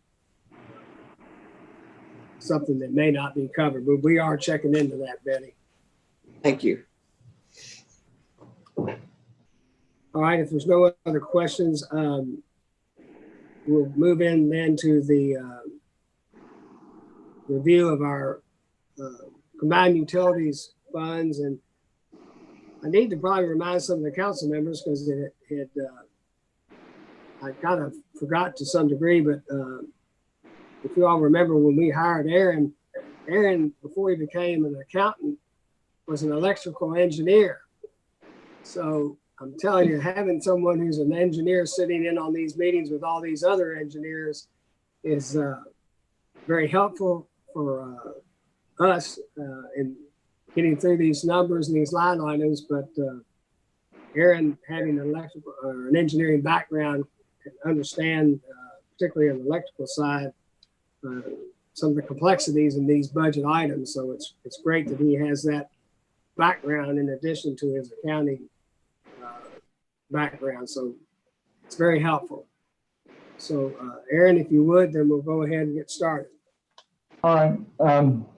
something that may not be covered, but we are checking into that, Betty. Thank you. All right, if there's no other questions, we'll move in then to the review of our combined utilities funds. And I need to probably remind some of the council members because I kind of forgot to some degree, but if you all remember when we hired Aaron, before he became an accountant, was an electrical engineer. So I'm telling you, having someone who's an engineer sitting in on these meetings with all these other engineers is very helpful for us in getting through these numbers and these line items. But Aaron, having an electrical or an engineering background, can understand, particularly on the electrical side, some of the complexities in these budget items. So it's great that he has that background in addition to his accounting background. So it's very helpful. So Aaron, if you would, then we'll go ahead and get started. All right.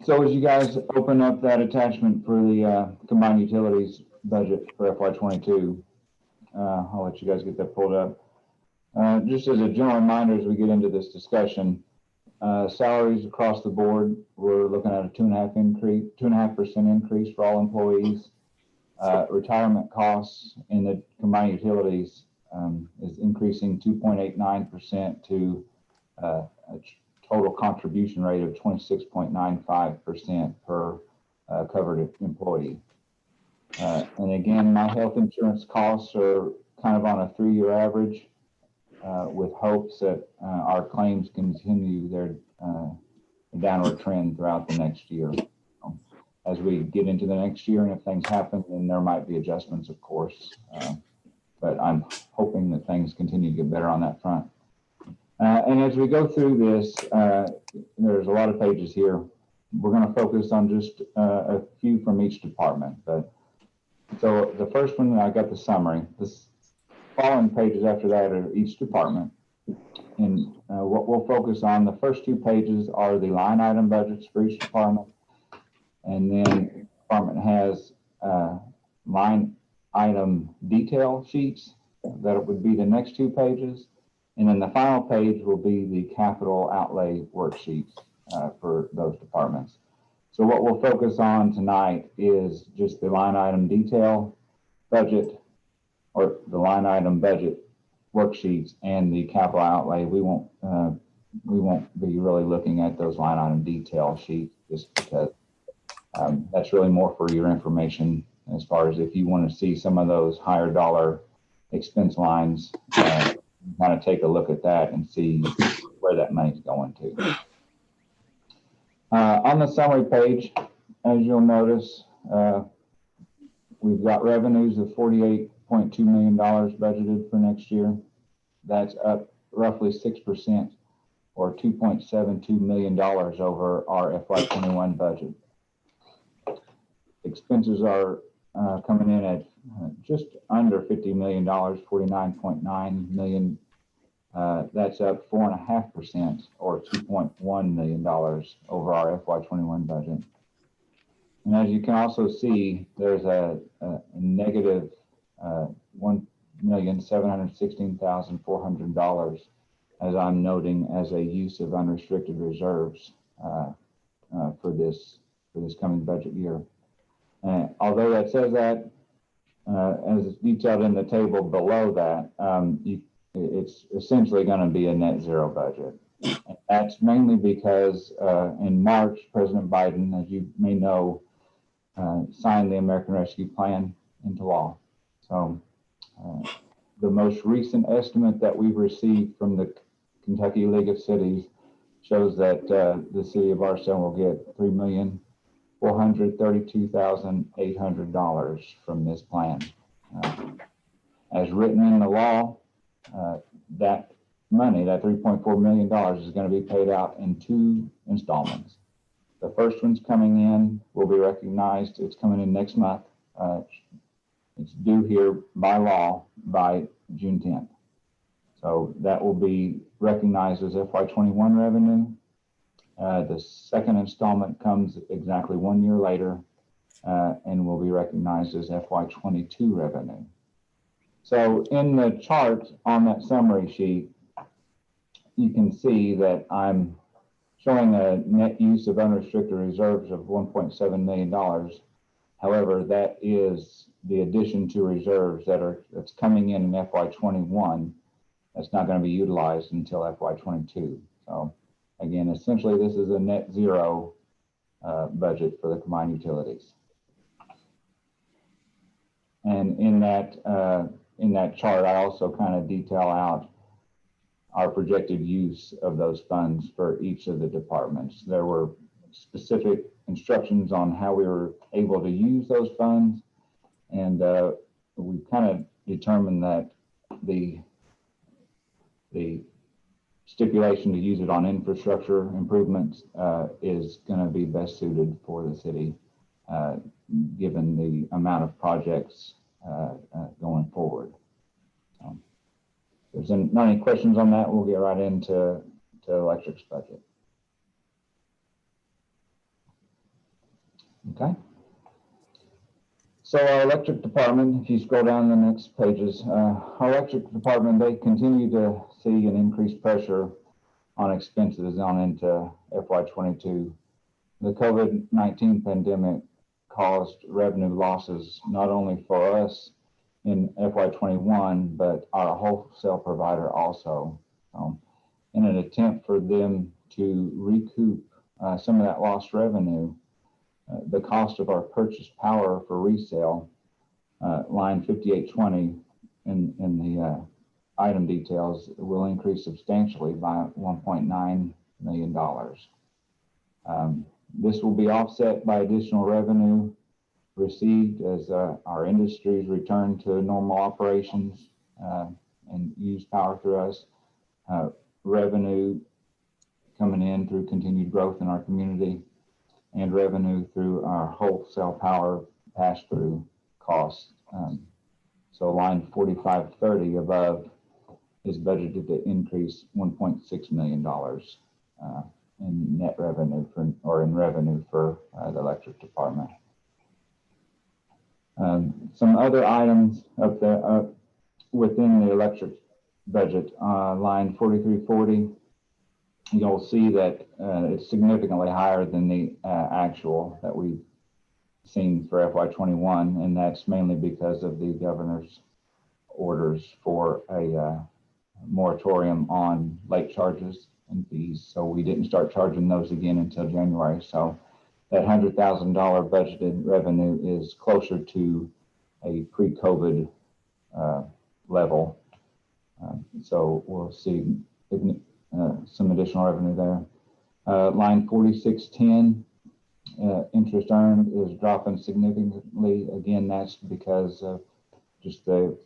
So as you guys open up that attachment for the combined utilities budget for FY22, I'll let you guys get that pulled up. Just as a general reminder, as we get into this discussion, salaries across the board, we're looking at a 2.5% increase for all employees. Retirement costs in the combined utilities is increasing 2.89% to a total contribution rate of 26.95% per covered employee. And again, my health insurance costs are kind of on a 3-year average with hopes that our claims continue their downward trend throughout the next year. As we get into the next year, and if things happen, then there might be adjustments, of course. But I'm hoping that things continue to get better on that front. And as we go through this, there's a lot of pages here. We're going to focus on just a few from each department. But so the first one, I got the summary. The following pages after that are each department. And what we'll focus on, the first 2 pages are the line item budgets for each department. And then the department has line item detail sheets. That would be the next 2 pages. And then the final page will be the capital outlay worksheets for those departments. So what we'll focus on tonight is just the line item detail budget, or the line item budget worksheets and the capital outlay. We won't be really looking at those line item detail sheets just because that's really more for your information as far as if you want to see some of those higher dollar expense lines, kind of take a look at that and see where that money's going to. On the summary page, as you'll notice, we've got revenues of $48.2 million budgeted for next year. That's up roughly 6% or $2.72 million over our FY21 budget. Expenses are coming in at just under $50 million, $49.9 million. That's up 4.5% or $2.1 million over our FY21 budget. And as you can also see, there's a negative $1,716,400 as I'm noting, as a use of unrestricted reserves for this coming budget year. Although that says that, as detailed in the table below that, it's essentially going to be a net zero budget. And that's mainly because in March, President Biden, as you may know, signed the American Rescue Plan into law. So the most recent estimate that we've received from the Kentucky League of Cities shows that the city of Bardstown will get $3,432,800 from this plan. As written in the law, that money, that $3.4 million, is going to be paid out in 2 installments. The first one's coming in, will be recognized. It's coming in next month. It's due here by law by June 10th. So that will be recognized as FY21 revenue. The second installment comes exactly 1 year later and will be recognized as FY22 revenue. So in the chart on that summary sheet, you can see that I'm showing a net use of unrestricted reserves of $1.7 million. However, that is the addition to reserves that's coming in FY21. That's not going to be utilized until FY22. So again, essentially, this is a net zero budget for the combined utilities. And in that chart, I also kind of detail out our projected use of those funds for each of the departments. There were specific instructions on how we were able to use those funds, and we kind of determined that the stipulation to use it on infrastructure improvements is going to be best suited for the city, given the amount of projects going forward. If there's not any questions on that, we'll get right into electric's budget. Okay. So our electric department, if you scroll down the next pages, our electric department, they continue to see an increased pressure on expenses on into FY22. The COVID-19 pandemic caused revenue losses, not only for us in FY21, but our wholesale provider also. In an attempt for them to recoup some of that lost revenue, the cost of our purchase power for resale, line 5820 in the item details, will increase substantially by $1.9 million. This will be offset by additional revenue received as our industries return to normal operations and use power through us. Revenue coming in through continued growth in our community, and revenue through our wholesale power pass-through costs. So line 4530 above is budgeted to increase $1.6 million in net revenue in revenue for the electric department. Some other items up there within the electric budget, line 4340, you'll see that it's significantly higher than the actual that we've seen for FY21, and that's mainly because of the governor's orders for a moratorium on late charges and fees. So we didn't start charging those again until January. So that $100,000 budgeted revenue is closer to a pre-COVID level. So we'll see some additional revenue there. Line 4610, interest earned is dropping significantly. Again, that's because of just the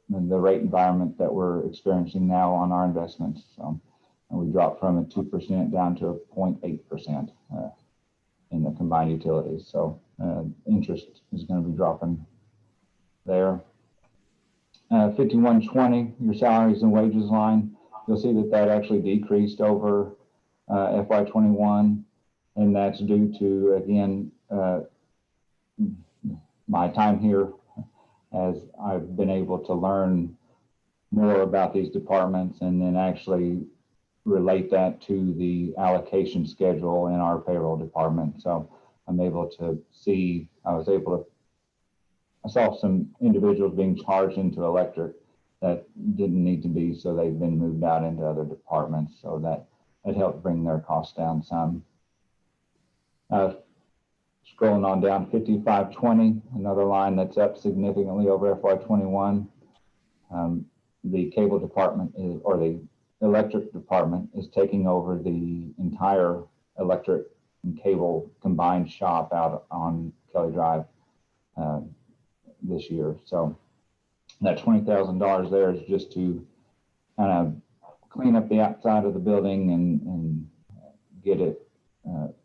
rate environment that we're experiencing now on our investments. So we dropped from a 2% down to a 0.8% in the combined utilities. So interest is going to be dropping there. 5120, your salaries and wages line, you'll see that actually decreased over FY21, and that's due to, again, my time here as I've been able to learn more about these departments and then actually relate that to the allocation schedule in our payroll department. So I'm able to see, I saw some individuals being charged into electric that didn't need to be, so they've been moved out into other departments. So that helped bring their costs down some. Scrolling on down, 5520, another line that's up significantly over FY21. The cable department or the electric department is taking over the entire electric and cable combined shop out on Kelly Drive this year. So that $20,000 there is just to kind of clean up the outside of the building and get it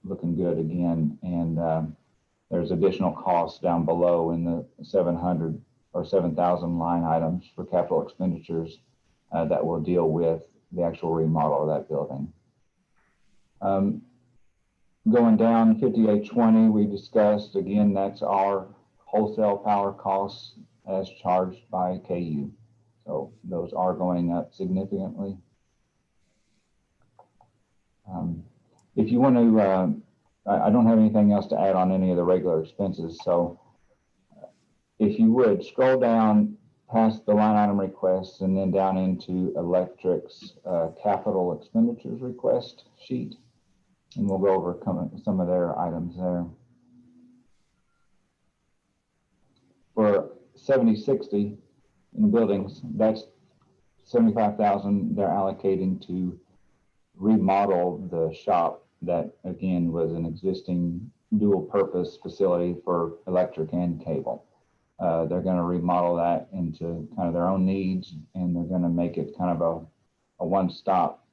looking good again. And there's additional costs down below in the 700 or 7,000 line items for capital expenditures that will deal with the actual remodel of that building. Going down 5820, we discussed, again, that's our wholesale power costs as charged by KU. So those are going up significantly. If you want to, I don't have anything else to add on any of the regular expenses. So if you would scroll down past the line item requests and then down into electric's capital expenditures request sheet, and we'll go over some of their items there. For 7060 in buildings, that's 75,000 they're allocating to remodel the shop that again was an existing dual purpose facility for electric and cable. They're going to remodel that into kind of their own needs, and they're going to make it kind of a one-stop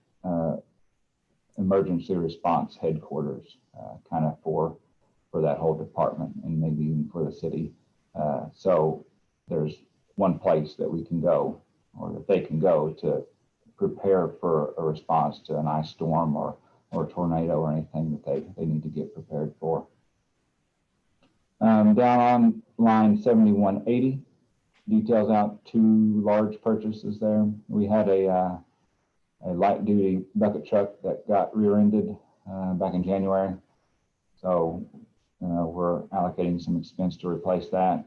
emergency response headquarters kind of for that whole department and maybe even for the city. So there's one place that we can go, or that they can go to prepare for a response to an ice storm or a tornado or anything that they need to get prepared for. Down on line 7180, details out 2 large purchases there. We had a light duty bucket truck that got rear-ended back in January. So we're allocating some expense to replace that.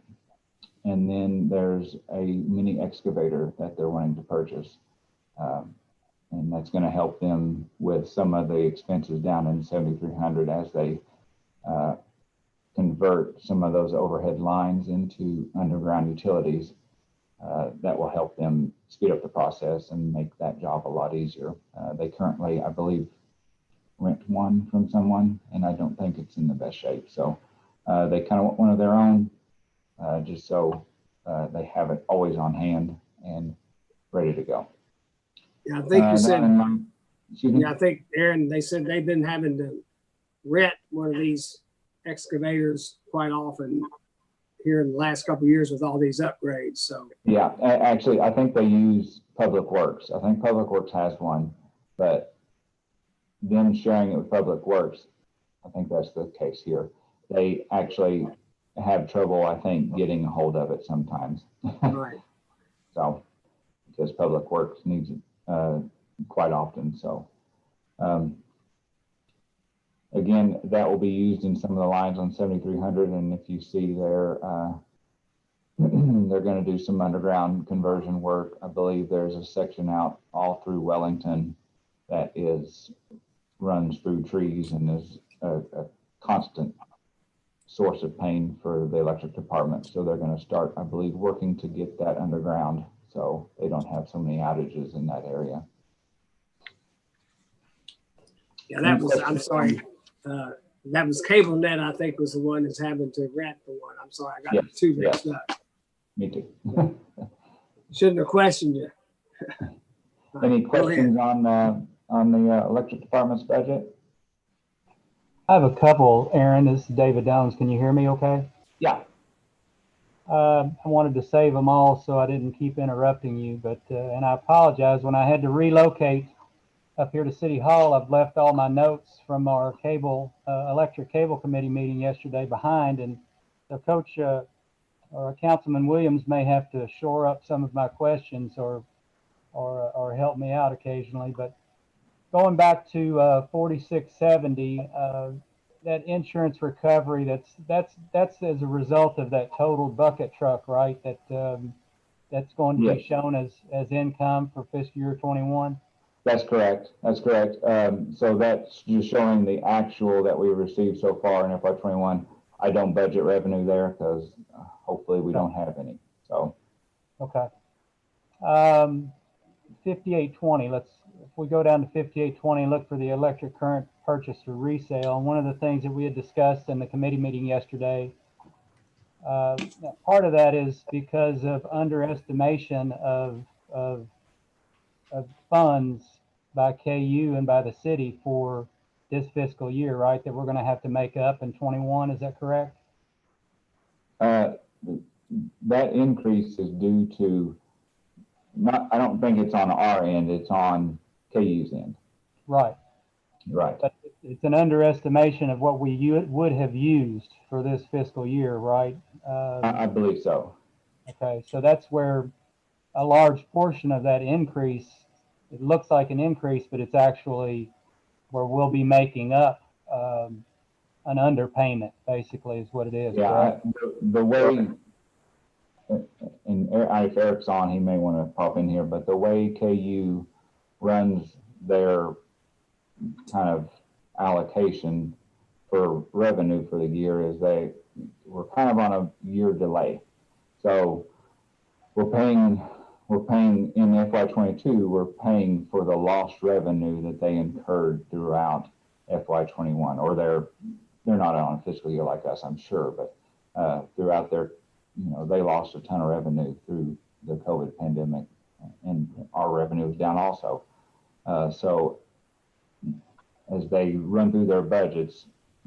And then there's a mini excavator that they're wanting to purchase. And that's going to help them with some of the expenses down in 7,300 as they convert some of those overhead lines into underground utilities. That will help them speed up the process and make that job a lot easier. They currently, I believe, rent one from someone, and I don't think it's in the best shape. So they kind of want one of their own, just so they have it always on hand and ready to go. Yeah, I think you said, excuse me? yeah, I think, Aaron, they said they've been having to rent one of these excavators quite often here in the last couple of years with all these upgrades. So yeah, actually, I think they use Public Works. I think Public Works has one, but them sharing it with Public Works, I think that's the case here. They actually have trouble, I think, getting a hold of it sometimes. right. So because Public Works needs it quite often. So again, that will be used in some of the lines on 7,300. And if you see there, they're going to do some underground conversion work. I believe there's a section out all through Wellington that runs through trees and is a constant source of pain for the electric department. So they're going to start, I believe, working to get that underground so they don't have so many outages in that area. Yeah, that was, I'm sorry, that was CableNet, I think, was the one that's having to rent the one. I'm sorry, I got the two mixed up. Me too. Shouldn't have questioned you. Any questions on the electric department's budget? I have a couple, Aaron. This is David Downs. Can you hear me okay? Yeah. I wanted to save them all so I didn't keep interrupting you, but and I apologize. When I had to relocate up here to City Hall, I've left all my notes from our electric cable committee meeting yesterday behind, and so Coach or Councilman Williams may have to shore up some of my questions or help me out occasionally. But going back to 4670, that insurance recovery, that's as a result of that totaled bucket truck, right? That's going to be Yes. shown as income for fiscal year 21. That's correct. That's correct. So that's just showing the actual that we received so far in FY21. I don't budget revenue there because hopefully we don't have any. So. Okay. 5820. If we go down to 5820 and look for the electric current purchase or resale. And one of the things that we had discussed in the committee meeting yesterday, part of that is because of underestimation of funds by KU and by the city for this fiscal year, right? That we're going to have to make up in 21. Is that correct? That increase is due to I don't think it's on our end, it's on KU's end. Right. Right. But it's an underestimation of what we would have used for this fiscal year, right? I believe so. Okay, so that's where a large portion of that increase, it looks like an increase, but it's actually where we'll be making up an underpayment, basically, is what it is. Yeah, the way, and if Eric's on, he may want to pop in here, but the way KU runs their kind of allocation for revenue for the year is we're kind of on a year delay. So we're paying in FY22, we're paying for the lost revenue that they incurred throughout FY21, or they're not on a fiscal year like us, I'm sure, but throughout their, they lost a ton of revenue through the COVID pandemic, and our revenue is down also. So as they run through their budgets,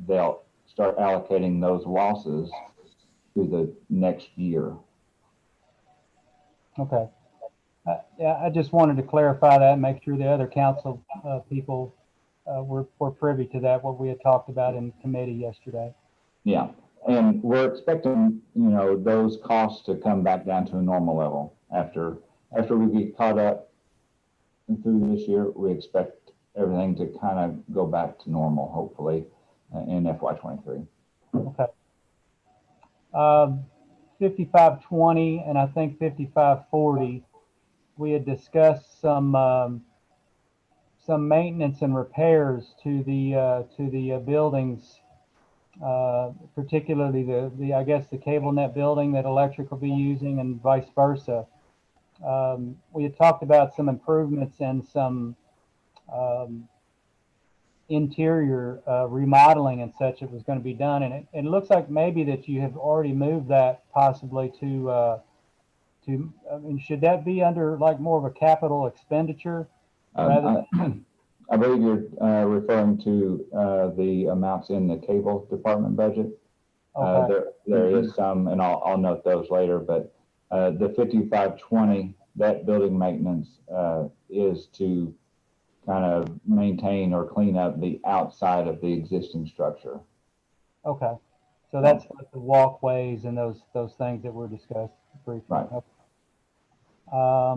they'll start allocating those losses to the next year. Okay. Yeah, I just wanted to clarify that and make sure the other council people were privy to that, what we had talked about in committee yesterday. Yeah, and we're expecting, those costs to come back down to a normal level after we get caught up through this year. We expect everything to kind of go back to normal, hopefully, in FY23. Okay. 5520 and I think 5540, we had discussed some maintenance and repairs to the buildings, particularly the I guess the cable net building that electric will be using, and vice versa. We had talked about some improvements and some interior remodeling and such that was going to be done, and it looks like maybe that you have already moved that possibly to I mean, should that be under like more of a capital expenditure rather than? I believe you're referring to the amounts in the cable department budget. Okay. There is some, and I'll note those later, but the 5520, that building maintenance is to kind of maintain or clean up the outside of the existing structure. Okay. So that's like the walkways and those things that were discussed briefly. Right. Okay. All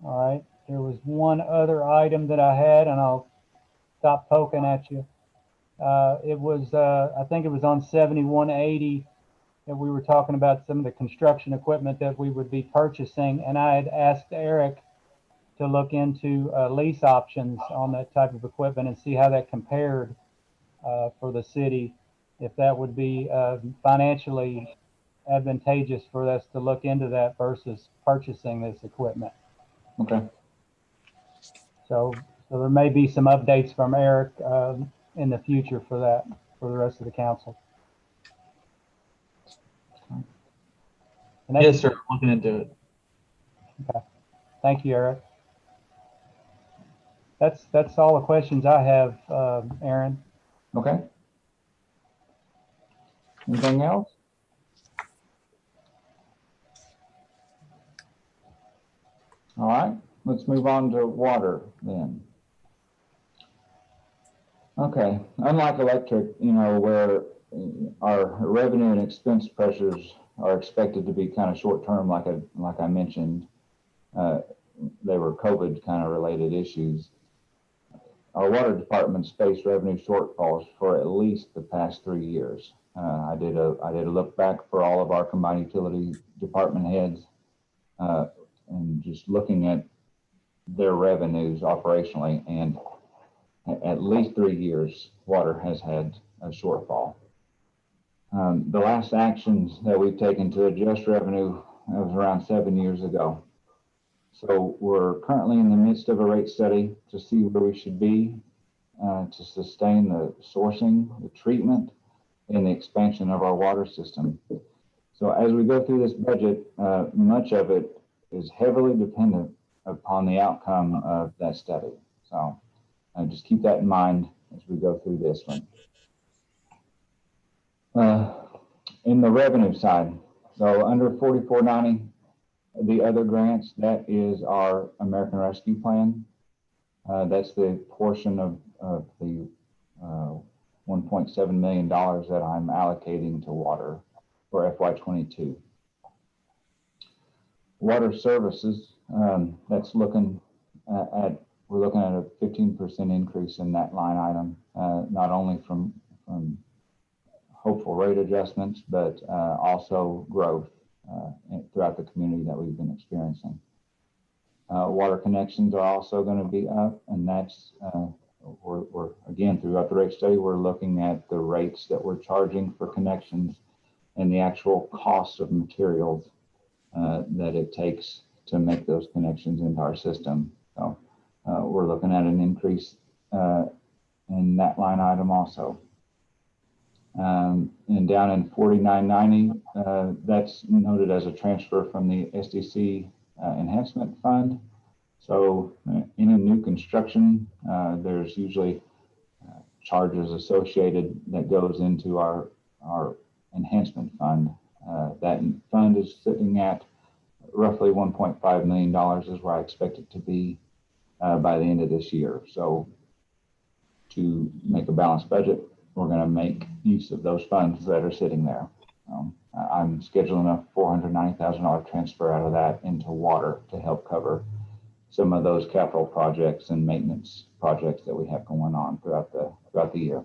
right. There was one other item that I had, and I'll stop poking at you. It was, I think it was on 7180 that we were talking about some of the construction equipment that we would be purchasing. And I had asked Eric to look into lease options on that type of equipment and see how that compared for the city, if that would be financially advantageous for us to look into that versus purchasing this equipment. Okay. So there may be some updates from Eric in the future for that, for the rest of the council. Yes, sir. Looking into it. Okay. Thank you, Eric. That's all the questions I have, Aaron. Okay. Anything else? All right, let's move on to water then. Okay, unlike electric, where our revenue and expense pressures are expected to be kind of short term, like I mentioned, they were COVID kind of related issues. our water department's faced revenue shortfalls for at least the past 3 years. I did a look back for all of our combined utility department heads, and just looking at their revenues operationally, and at least 3 years, water has had a shortfall. The last actions that we've taken to adjust revenue was around 7 years ago. So we're currently in the midst of a rate study to see where we should be to sustain the sourcing, the treatment, and the expansion of our water system. So as we go through this budget, much of it is heavily dependent upon the outcome of that study. So just keep that in mind as we go through this one. In the revenue side, so under 4490, the other grants, that is our American Rescue Plan. That's the portion of the $1.7 million that I'm allocating to water for FY22. Water services, that's looking at, we're looking at a 15% increase in that line item, not only from hopeful rate adjustments, but also growth throughout the community that we've been experiencing. Water connections are also going to be up, and that's we're again, throughout the rate study, we're looking at the rates that we're charging for connections and the actual cost of materials that it takes to make those connections into our system. So we're looking at an increase in that line item also. And down in 4990, that's noted as a transfer from the SDC enhancement fund. So any new construction, there's usually charges associated that goes into our enhancement fund. That fund is sitting at roughly $1.5 million is where I expect it to be by the end of this year. So to make a balanced budget, we're going to make use of those funds that are sitting there. I'm scheduling a $490,000 transfer out of that into water to help cover some of those capital projects and maintenance projects that we have going on throughout the year.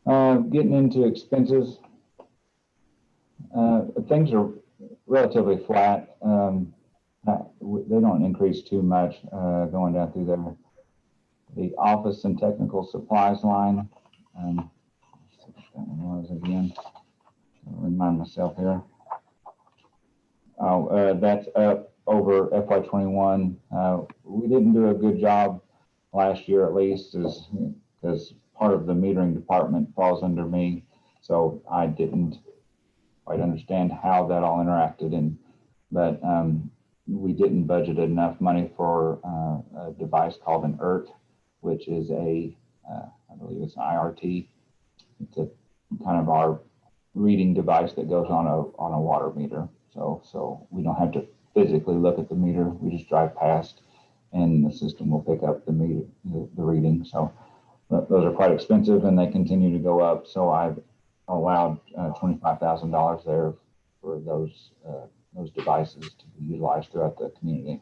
Getting into expenses, things are relatively flat. They don't increase too much going down through there. The office and technical supplies line, was again, I'll remind myself here. That's up over FY21. We didn't do a good job last year, at least, because part of the metering department falls under me, so I didn't quite understand how that all interacted. But we didn't budget enough money for a device called an ERT, which is I believe it's an IRT. It's a kind of our reading device that goes on a water meter. So we don't have to physically look at the meter. We just drive past, and the system will pick up the meter, the reading. So those are quite expensive, and they continue to go up. So I've allowed $25,000 there for those devices to be utilized throughout the community.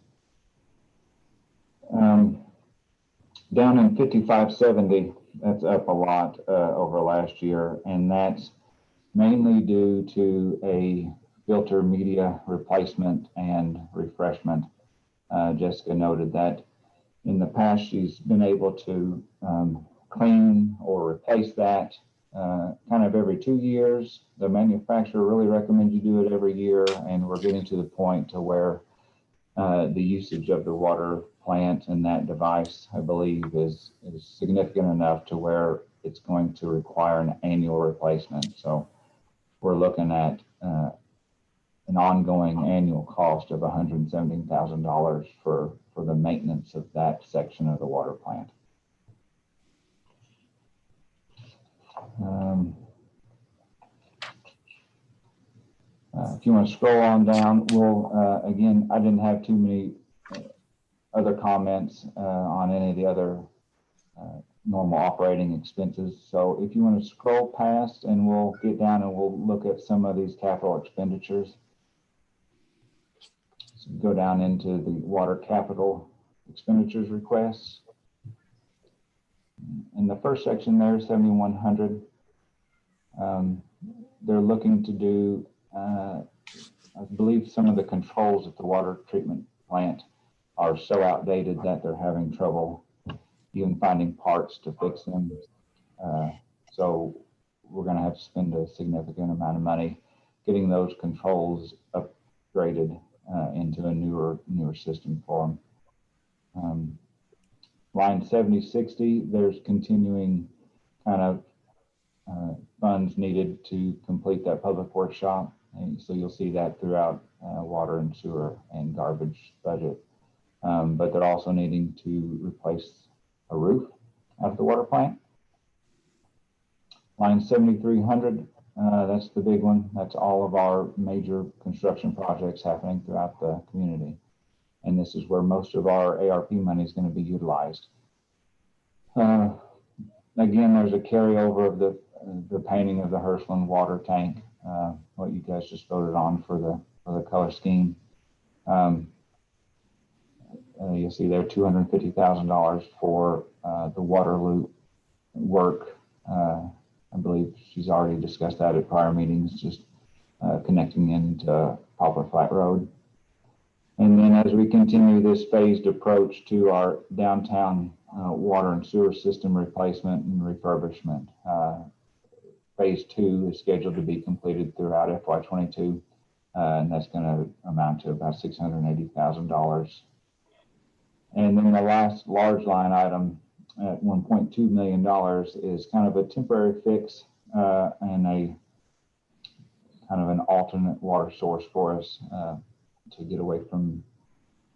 Down in 5570, that's up a lot over last year, and that's mainly due to a filter media replacement and refreshment. Jessica noted that in the past she's been able to clean or replace that kind of every 2 years. The manufacturer really recommends you do it every year, and we're getting to the point to where the usage of the water plant and that device, I believe, is significant enough to where it's going to require an annual replacement. So we're looking at an ongoing annual cost of $117,000 for the maintenance of that section of the water plant. If you want to scroll on down, we'll again, I didn't have too many other comments on any of the other normal operating expenses. So if you want to scroll past, and we'll get down and we'll look at some of these capital expenditures. So go down into the water capital expenditures requests. In the first section there, 7,100, they're looking to do, I believe some of the controls at the water treatment plant are so outdated that they're having trouble even finding parts to fix them. So we're going to have to spend a significant amount of money getting those controls upgraded into a newer system for them. Line 7060, there's continuing kind of funds needed to complete that public workshop. And so you'll see that throughout water and sewer and garbage budget. But they're also needing to replace a roof at the water plant. Line 7300, that's the big one. That's all of our major construction projects happening throughout the community. And this is where most of our ARP money is going to be utilized. Again, there's a carryover of the painting of the Hirschland water tank, what you guys just voted on for the color scheme. You'll see there $250,000 for the water loop work. I believe she's already discussed that at prior meetings, just connecting into Poplar Flat Road. And then as we continue this phased approach to our downtown water and sewer system replacement and refurbishment, phase 2 is scheduled to be completed throughout FY22, and that's going to amount to about $680,000. And then the last large line item at $1.2 million is kind of a temporary fix and a kind of an alternate water source for us to get away from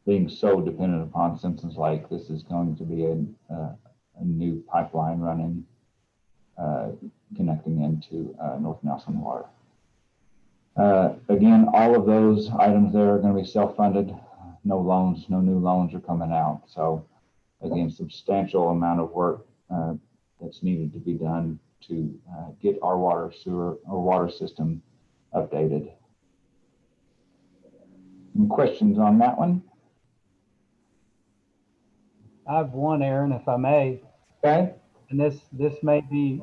being so dependent upon Simpsons Lake. This is going to be a new pipeline running, connecting into North Nelson Water. Again, all of those items there are going to be self-funded. No loans, no new loans are coming out. So again, substantial amount of work that's needed to be done to get our water system updated. Any questions on that one? I have one, Aaron, if I may. Okay. And this may be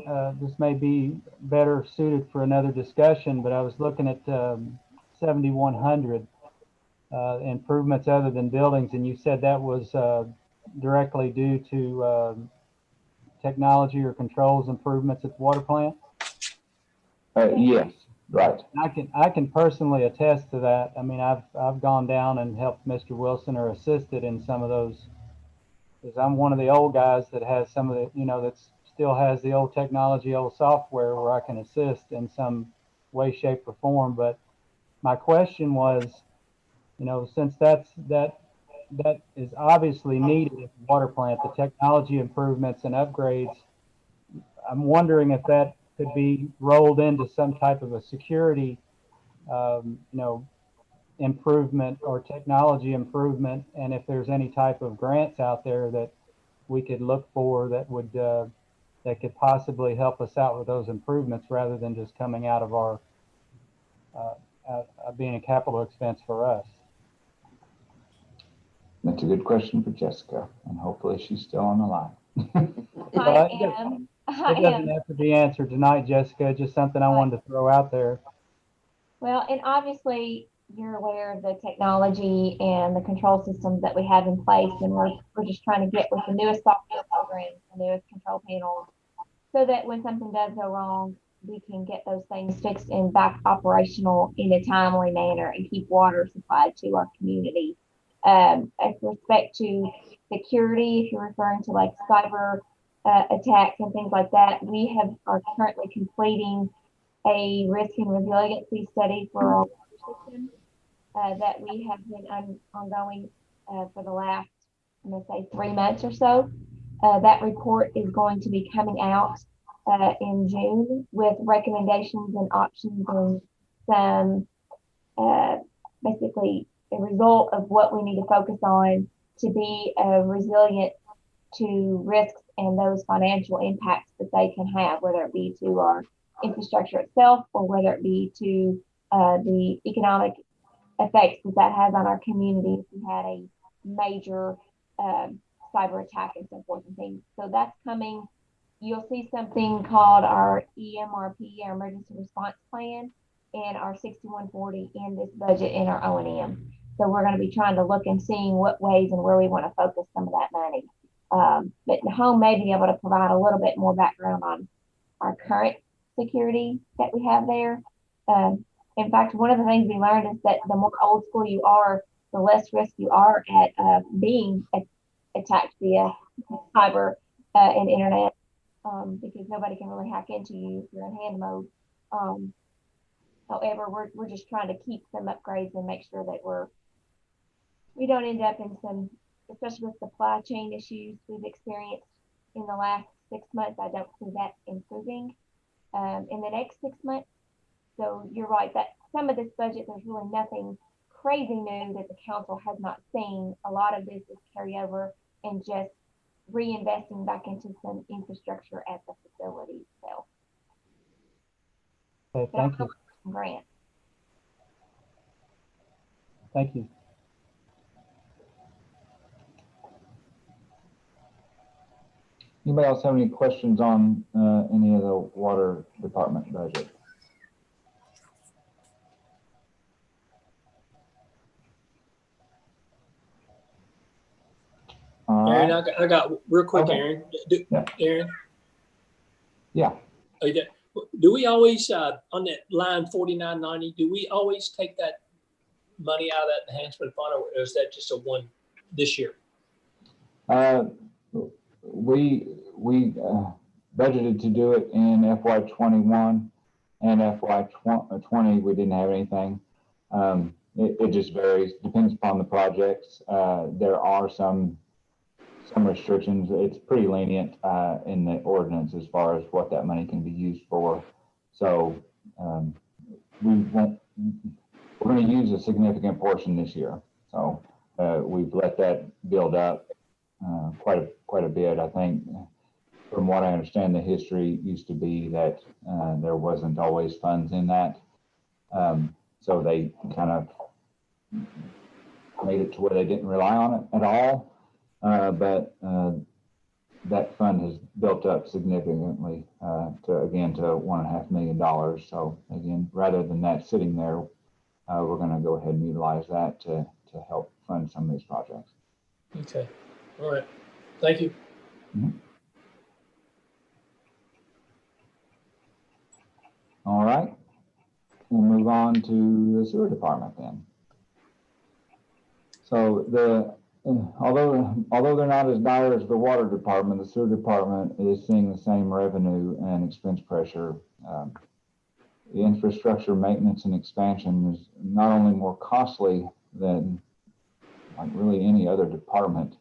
better suited for another discussion, but I was looking at 7,100 improvements other than buildings, and you said that was directly due to technology or controls improvements at the water plant? Yes, right. I can personally attest to that. I mean, I've gone down and helped Mr. Wilson or assisted in some of those, because I'm one of the old guys that has some of the, that still has the old technology, old software where I can assist in some way, shape, or form. But my question was, since that is obviously needed at the water plant, the technology improvements and upgrades, I'm wondering if that could be rolled into some type of a security, improvement or technology improvement, and if there's any type of grants out there that we could look for that would that could possibly help us out with those improvements rather than just coming out of our being a capital expense for us. That's a good question for Jessica, and hopefully she's still on the line. It doesn't have to be answered tonight, Jessica. Just something I wanted to throw out there. Well, and obviously you're aware of the technology and the control systems that we have in place, and we're just trying to get with the newest software programs, the newest control panels, so that when something does go wrong, we can get those things fixed and back operational in a timely manner and keep water supplied to our community. With respect to security, if you're referring to like cyber attacks and things like that, we are currently completing a risk and resiliency study for our water system that we have been ongoing for the last, I'm going to say 3 months or so. That report is going to be coming out in June with recommendations and options and some basically a result of what we need to focus on to be resilient to risks and those financial impacts that they can have, whether it be to our infrastructure itself or whether it be to the economic effects that has on our community if we had a major cyber attack and so forth and things. So that's coming. You'll see something called our EMRP, our Emergency Response Plan, and our 6140 in this budget in our O&M. So we're going to be trying to look and seeing what ways and where we want to focus some of that money. But Home may be able to provide a little bit more background on our current security that we have there. In fact, one of the things we learned is that the more old school you are, the less risk you are at being attacked via cyber and internet, because nobody can really hack into you if you're in hand mode. However, we're just trying to keep some upgrades and make sure that we don't end up in some, especially with supply chain issues we've experienced in the last 6 months. I don't see that improving in the next 6 months. So you're right that some of this budget, there's really nothing crazy new that the council has not seen. A lot of this is carryover and just reinvesting back into some infrastructure at the facility. So, Okay, thank you. Grant. Thank you. Anybody else have any questions on any of the water department budget? Aaron, I got real quick, Okay. Aaron. Yeah. Aaron, Yeah. do we always, on that line 4990, do we always take that money out of that enhancement fund, or is that just a one this year? We budgeted to do it in FY21 and FY20. We didn't have anything. It just varies, depends upon the projects. There are some restrictions. It's pretty lenient in the ordinance as far as what that money can be used for. So we're going to use a significant portion this year. So we've let that build up quite a bit. I think from what I understand, the history used to be that there wasn't always funds in that. So they kind of made it to where they didn't rely on it at all. But that fund has built up significantly to $1.5 million. So again, rather than that sitting there, we're going to go ahead and utilize that to help fund some of these projects. Okay. All right. Thank you. Mm-hmm. All right. We'll move on to the sewer department then. So although they're not as dire as the water department, the sewer department is seeing the same revenue and expense pressure. The infrastructure maintenance and expansion is not only more costly than like really any other department,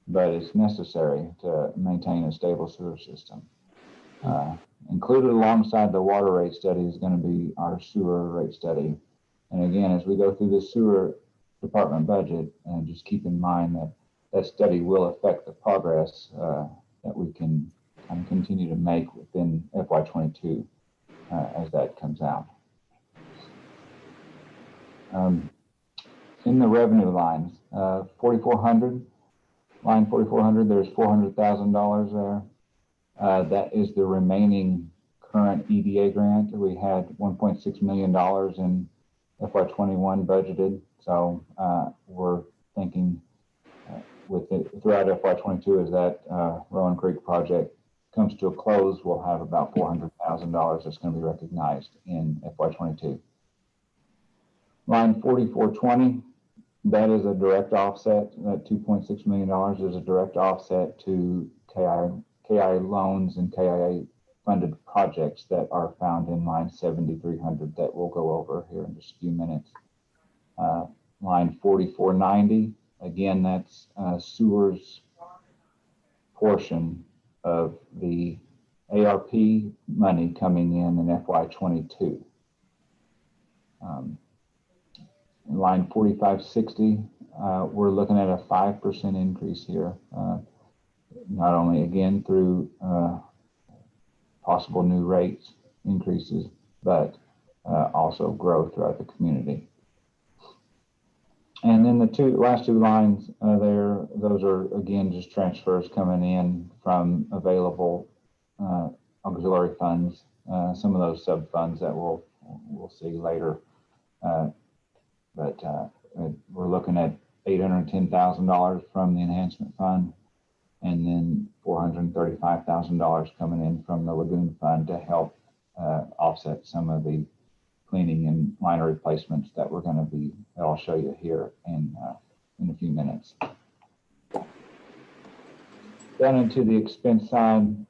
but it's necessary to maintain a stable sewer system. Included alongside the water rate study is going to be our sewer rate study. And again, as we go through the sewer department budget, and just keep in mind that that study will affect the progress that we can kind of continue to make within FY22 as that comes out. In the revenue lines, 4,400, line 4,400, there's $400,000 there. That is the remaining current EDA grant. We had $1.6 million in FY21 budgeted. So we're thinking throughout FY22 as that Rowan Creek project comes to a close, we'll have about $400,000 that's going to be recognized in FY22. Line 4420, that is a direct offset. That $2.6 million is a direct offset to KI loans and KIA funded projects that are found in line 7300 that we'll go over here in just a few minutes. Line 4490, again, that's sewers portion of the ARP money coming in FY22. Line 4560, we're looking at a 5% increase here. Not only again through possible new rates increases, but also growth throughout the community. And then the last two lines there, those are again just transfers coming in from available auxiliary funds. Some of those sub funds that we'll see later, but we're looking at $810,000 from the enhancement fund, and then $435,000 coming in from the lagoon fund to help offset some of the cleaning and liner replacements that I'll show you here in a few minutes. Down into the expense side,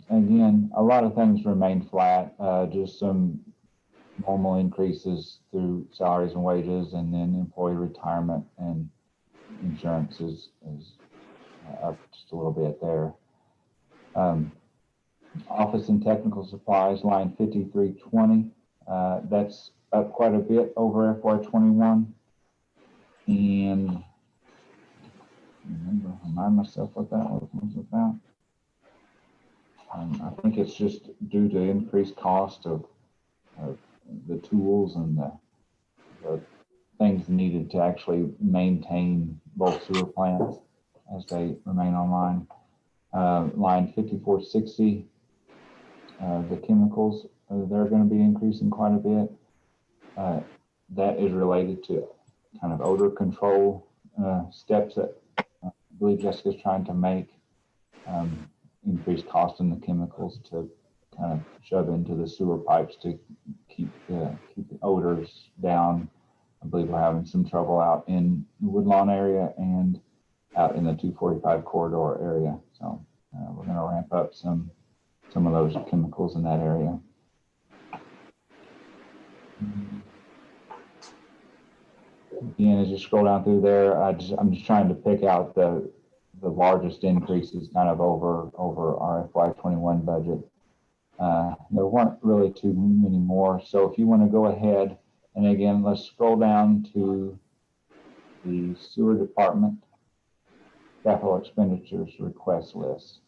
again, a lot of things remain flat, just some normal increases through salaries and wages, and then employee retirement and insurance is up just a little bit there. Office and technical supplies, line 5320. That's up quite a bit over FY21. And remind myself what that was about. I think it's just due to increased cost of the tools and the things needed to actually maintain both sewer plants as they remain online. Line 5460, the chemicals, they're going to be increasing quite a bit. That is related to kind of odor control steps that I believe Jessica's trying to make. Increased cost in the chemicals to kind of shove into the sewer pipes to keep the odors down. I believe we're having some trouble out in the Woodlawn area and out in the 245 corridor area. So we're going to ramp up some of those chemicals in that area. Again, as you scroll down through there, I'm just trying to pick out the largest increases kind of over our FY21 budget. There weren't really too many more. So if you want to go ahead, and again, let's scroll down to the sewer department capital expenditures request list.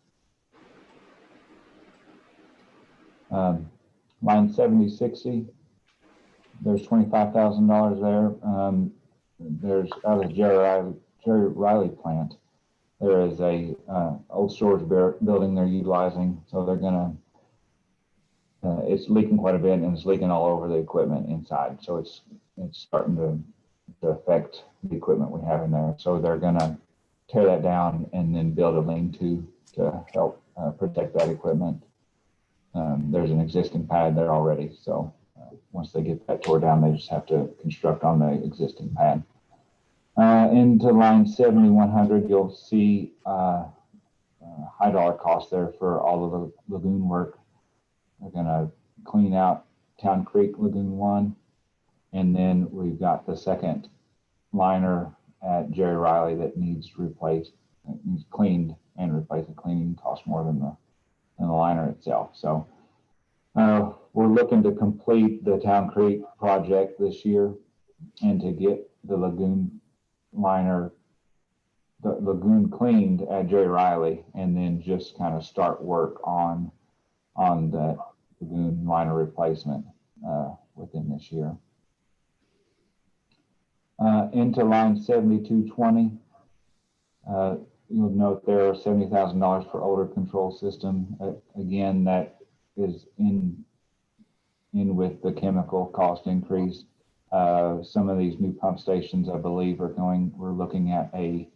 Line 7060, there's $25,000 there. There's out of the Jerry Riley plant. There is a old storage building they're utilizing, so they're gonna. It's leaking quite a bit, and it's leaking all over the equipment inside. So it's starting to affect the equipment we have in there. So they're gonna tear that down and then build a lean-to to help protect that equipment. There's an existing pad there already, so once they get that tore down, they just have to construct on the existing pad. Into line 7100, you'll see high dollar cost there for all of the lagoon work. We're gonna clean out Town Creek Lagoon 1, and then we've got the second liner at Jerry Riley that needs replaced. It needs cleaned and replaced. The cleaning costs more than the liner itself. So we're looking to complete the Town Creek project this year and to get the lagoon cleaned at Jerry Riley, and then just kind of start work on the lagoon liner replacement within this year. Into line 7220, you'll note there are $70,000 for odor control system. Again, that is in with the chemical cost increase. Some of these new pump stations, I believe, we're looking at an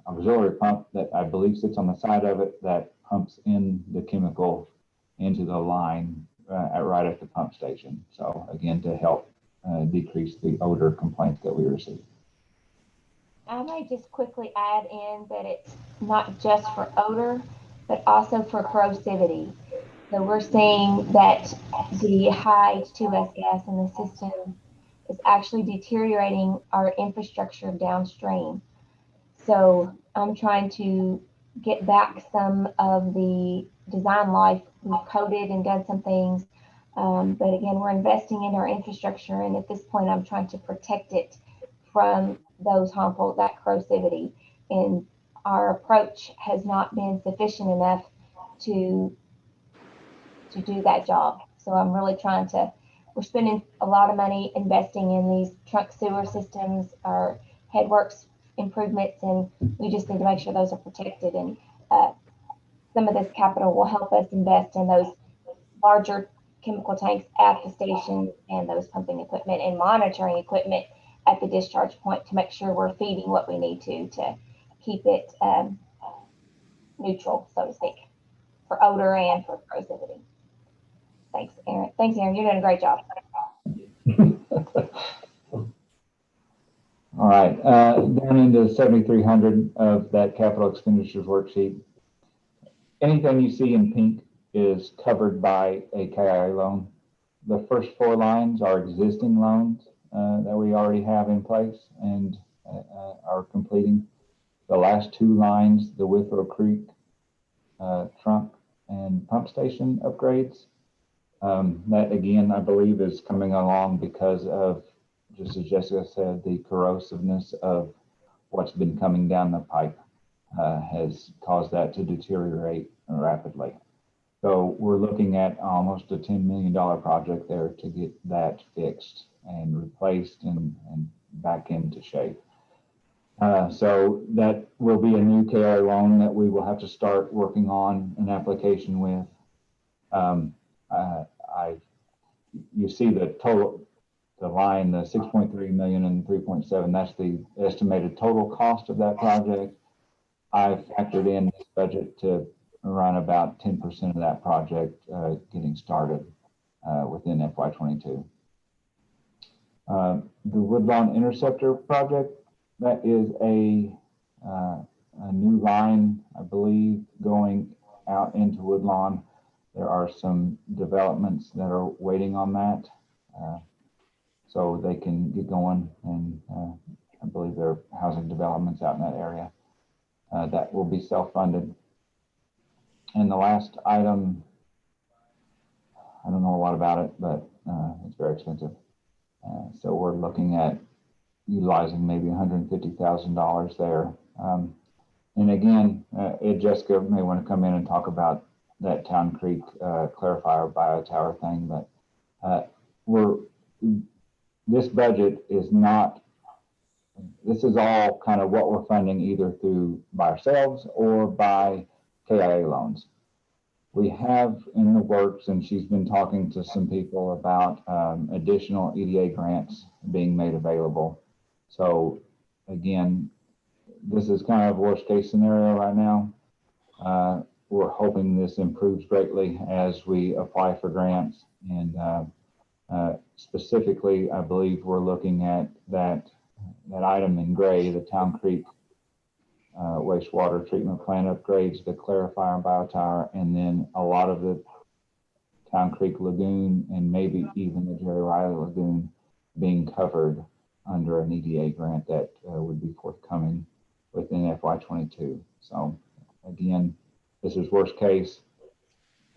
auxiliary pump that I believe sits on the side of it that pumps in the chemical into the line right at the pump station. So again, to help decrease the odor complaints that we receive. I might just quickly add in that it's not just for odor, but also for corrosivity. So we're seeing that the high H2S gas in the system is actually deteriorating our infrastructure downstream. So I'm trying to get back some of the design life. We've coded and done some things, but again, we're investing in our infrastructure, and at this point, I'm trying to protect it from that corrosivity. And our approach has not been sufficient enough to do that job. So I'm really trying to we're spending a lot of money investing in these trunk sewer systems or headworks improvements, and we just need to make sure those are protected. And some of this capital will help us invest in those larger chemical tanks at the station and those pumping equipment and monitoring equipment at the discharge point to make sure we're feeding what we need to keep it neutral, so to speak, for odor and for corrosivity. Thanks, Aaron. Thanks, Aaron. You're doing a great job. All right, down into 7,300 of that capital expenditures worksheet. Anything you see in pink is covered by a KIA loan. The first 4 lines are existing loans that we already have in place and are completing. The last 2 lines, the Withrow Creek trunk and pump station upgrades, that again, I believe is coming along because of, just as Jessica said, the corrosiveness of what's been coming down the pipe has caused that to deteriorate rapidly. So we're looking at almost a $10 million project there to get that fixed and replaced and back into shape. So that will be a new KI loan that we will have to start working on an application with. You see the total, the line, the 6.3 million and 3.7, that's the estimated total cost of that project. I've factored in this budget to run about 10% of that project getting started within FY22. The Woodlawn Interceptor project, that is a new line, I believe, going out into Woodlawn. There are some developments that are waiting on that, so they can get going, and I believe there are housing developments out in that area. That will be self-funded. And the last item, I don't know a lot about it, but it's very expensive. So we're looking at utilizing maybe $150,000 there. And again, Jessica may want to come in and talk about that Town Creek clarifier biotower thing, but this budget is not, this is all kind of what we're funding either through by ourselves or by KIA loans. We have in the works, and she's been talking to some people about additional EDA grants being made available. So again, this is kind of worst case scenario right now. We're hoping this improves greatly as we apply for grants. And specifically, I believe we're looking at that item in gray, the Town Creek wastewater treatment plant upgrades, the clarifier and biotower, and then a lot of the Town Creek Lagoon and maybe even the Jerry Riley Lagoon being covered under an EDA grant that would be forthcoming within FY22. So again, this is worst case.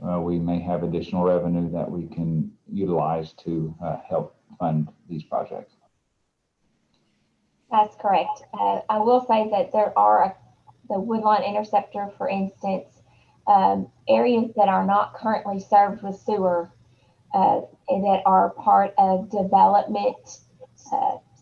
We may have additional revenue that we can utilize to help fund these projects. That's correct. I will say that there are the Woodlawn Interceptor, for instance, areas that are not currently served with sewer that are part of development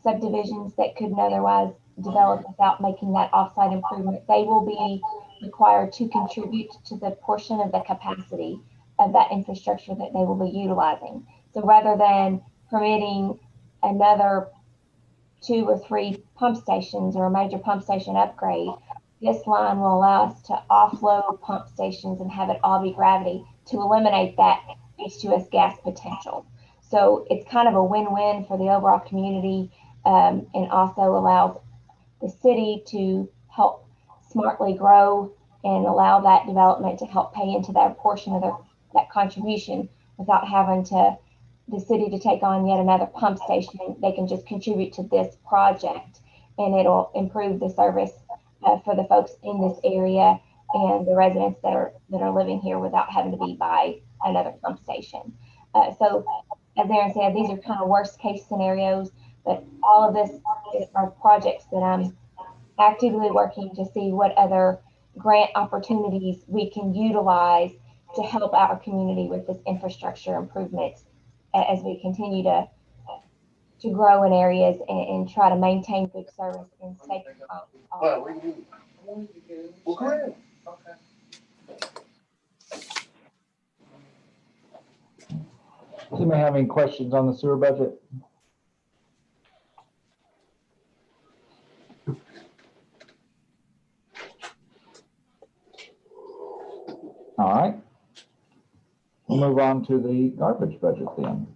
subdivisions that couldn't otherwise develop without making that offsite improvement. They will be required to contribute to the portion of the capacity of that infrastructure that they will be utilizing. So rather than permitting another 2 or 3 pump stations or a major pump station upgrade, this line will allow us to offload pump stations and have it all be gravity to eliminate that H2S gas potential. So it's kind of a win-win for the overall community, and also allows the city to help smartly grow and allow that development to help pay into that portion of that contribution without having the city to take on yet another pump station. They can just contribute to this project, and it'll improve the service for the folks in this area and the residents that are living here without having to be by another pump station. So as Aaron said, these are kind of worst case scenarios, but all of this are projects that I'm actively working to see what other grant opportunities we can utilize to help our community with this infrastructure improvements as we continue to grow in areas and try to maintain good service and safety. Does anybody have any questions on the sewer budget? All right. We'll move on to the garbage budget then.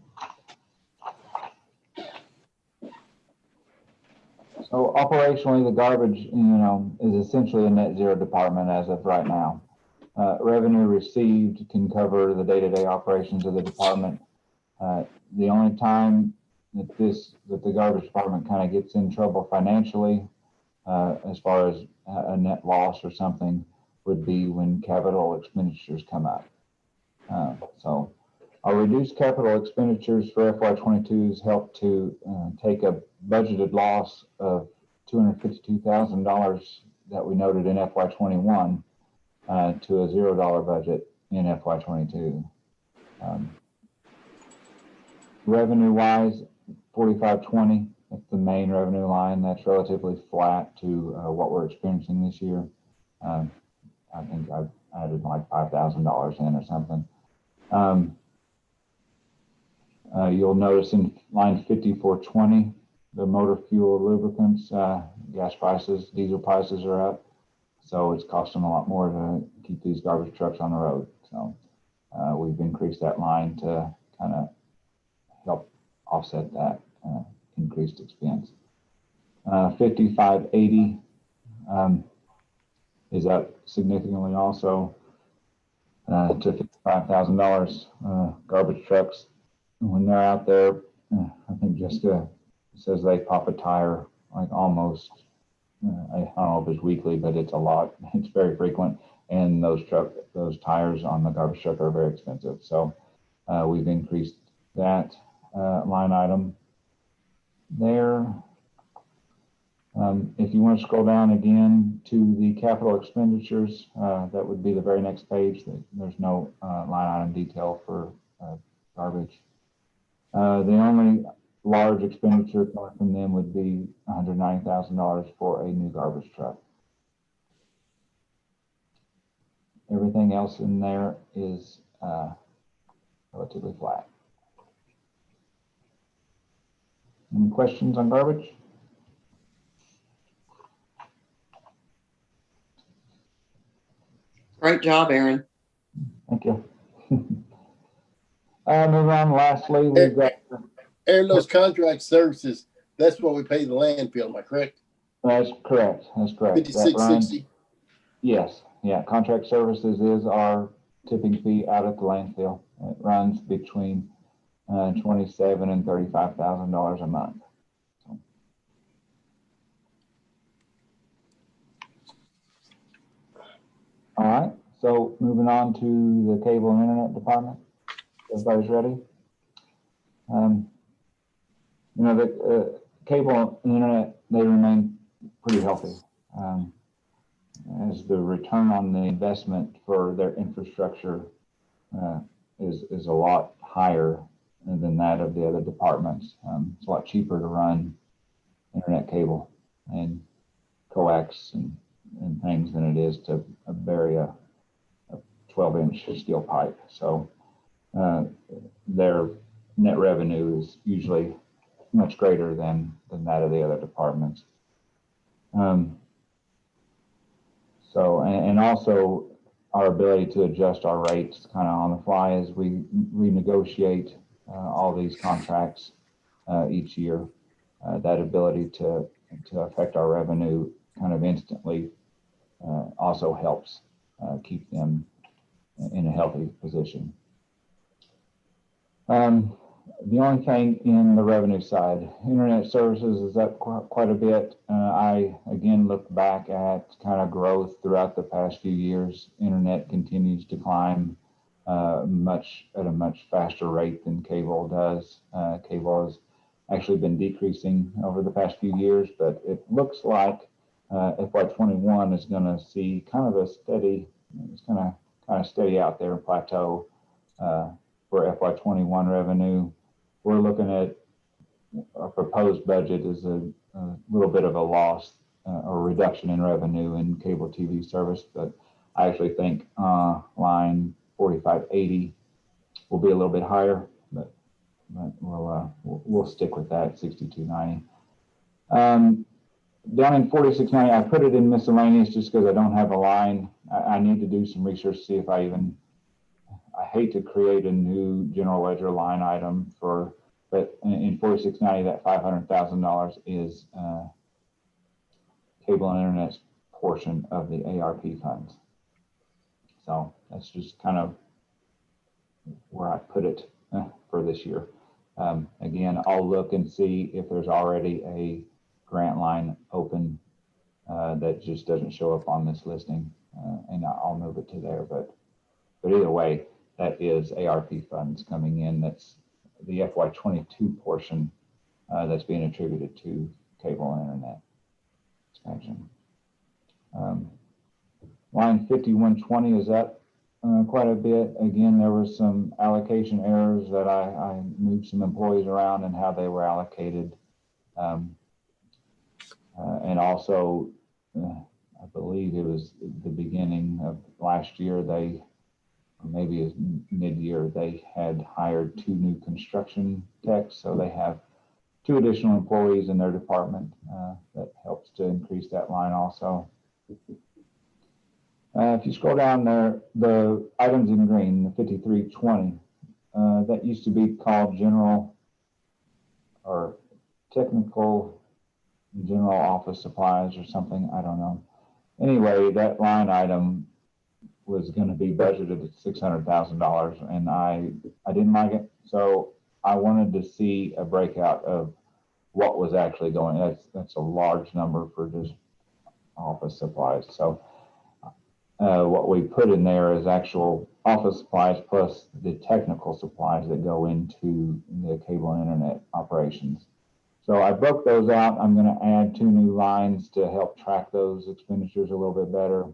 So operationally, the garbage, is essentially a net zero department as of right now. Revenue received can cover the day-to-day operations of the department. The only time that the garbage department kind of gets in trouble financially, as far as a net loss or something, would be when capital expenditures come up. So our reduced capital expenditures for FY22 has helped to take a budgeted loss of $252,000 that we noted in FY21 to a $0 budget in FY22. Revenue-wise, 4520, that's the main revenue line. That's relatively flat to what we're experiencing this year. I think I've added like $5,000 in or something. You'll notice in line 5420, the motor fuel lubricants, gas prices, diesel prices are up. So it's costing a lot more to keep these garbage trucks on the road. So we've increased that line to kind of help offset that increased expense. 5580 is up significantly also to $55,000. Garbage trucks, when they're out there, I think Jessica says they pop a tire like almost, I don't know if it's weekly, but it's a lot. It's very frequent. And those tires on the garbage truck are very expensive. So we've increased that line item there. If you want to scroll down again to the capital expenditures, that would be the very next page. There's no line item detail for garbage. The only large expenditure coming from them would be $190,000 for a new garbage truck. Everything else in there is relatively flat. Any questions on garbage? Great job, Aaron. Thank you. Moving on, lastly, we've got... Aaron, those contract services, that's what we pay the landfill, am I correct? That's correct. That's correct. 5660. Yes. Yeah. Contract services is our tipping fee out at the landfill. It runs between $27,000 and $35,000 a month. So. All right. So moving on to the cable and internet department. Everybody's ready? The cable and internet, they remain pretty healthy. As the return on the investment for their infrastructure is a lot higher than that of the other departments. It's a lot cheaper to run internet cable and coax and things than it is to bury a 12-inch steel pipe. So their net revenue is usually much greater than that of the other departments. And also our ability to adjust our rates kind of on the fly as we renegotiate all these contracts each year. That ability to affect our revenue kind of instantly also helps keep them in a healthy position. The only thing in the revenue side, internet services is up quite a bit. I again look back at kind of growth throughout the past few years. Internet continues to climb at a much faster rate than cable does. Cable has actually been decreasing over the past few years, but it looks like FY21 is going to see kind of a steady, it's going to kind of steady out there and plateau for FY21 revenue. we're looking at our proposed budget is a little bit of a loss or reduction in revenue in cable TV service, but I actually think line 4580 will be a little bit higher, but we'll stick with that 6290. Down in 4690, I put it in miscellaneous just because I don't have a line. I need to do some research to see if I hate to create a new general ledger line item for, but in 4690, that $500,000 is cable and internet portion of the ARP funds. So that's just kind of where I put it for this year. Again, I'll look and see if there's already a grant line open that just doesn't show up on this listing, and I'll move it to there. But either way, that is ARP funds coming in. That's the FY22 portion that's being attributed to cable and internet expansion. Line 5120 is up quite a bit. Again, there was some allocation errors that I moved some employees around and how they were allocated. And also, I believe it was the beginning of last year, or maybe mid-year, they had hired 2 new construction techs. So they have 2 additional employees in their department. That helps to increase that line also. If you scroll down there, the items in green, the 5320, that used to be called general or technical general office supplies or something. I don't know. Anyway, that line item was going to be budgeted at $600,000, and I didn't like it. So I wanted to see a breakout of what was actually going. That's a large number for just office supplies. So what we put in there is actual office supplies plus the technical supplies that go into the cable and internet operations. So I broke those out. I'm going to add 2 new lines to help track those expenditures a little bit better.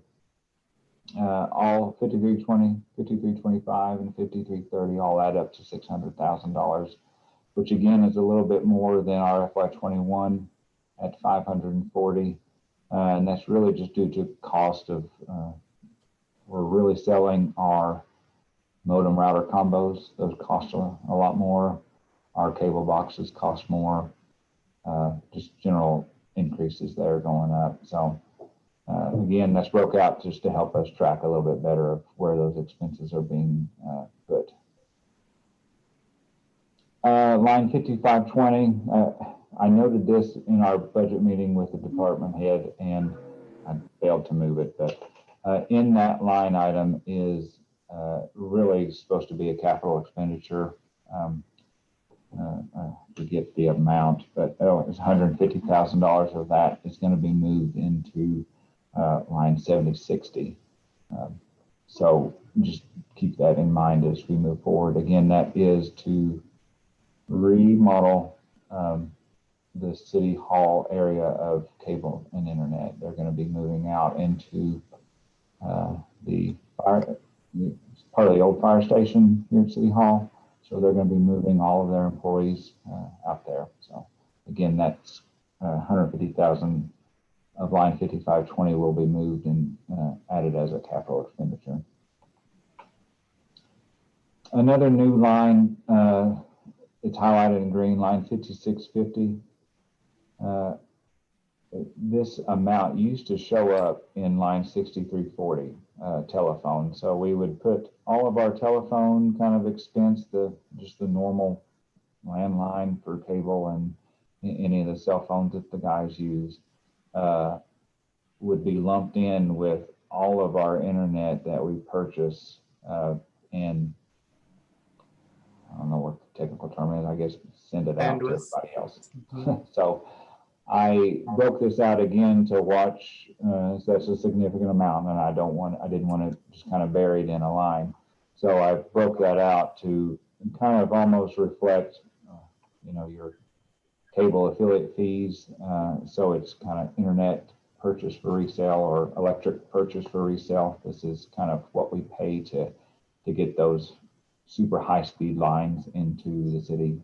All 5320, 5325, and 5330 all add up to $600,000, which again is a little bit more than our FY21 at 540. And that's really just due to cost of, we're really selling our modem router combos. Those cost a lot more. Our cable boxes cost more. Just general increases there going up. So again, that's broke out just to help us track a little bit better of where those expenses are being put. Line 5520, I noted this in our budget meeting with the department head and I failed to move it, but in that line item is really supposed to be a capital expenditure. I forget the amount, but it's $150,000 of that is going to be moved into line 7060. So just keep that in mind as we move forward. Again, that is to remodel the city hall area of cable and internet. They're going to be moving out into the fire, part of the old fire station here at City Hall. So they're going to be moving all of their employees out there. So again, that's 150,000 of line 5520 will be moved and added as a capital expenditure. Another new line, it's highlighted in green, line 5650. This amount used to show up in line 6340 telephone. So we would put all of our telephone kind of expense, just the normal landline for cable and any of the cell phones that the guys use, would be lumped in with all of our internet that we purchase. And I don't know what the technical term is, I guess send it out to everybody else. So I broke this out again to watch, so that's a significant amount, and I didn't want to just kind of bury it in a line. So I broke that out to kind of almost reflect, your cable affiliate fees. So it's kind of internet purchase for resale or electric purchase for resale. This is kind of what we pay to get those super high speed lines into the city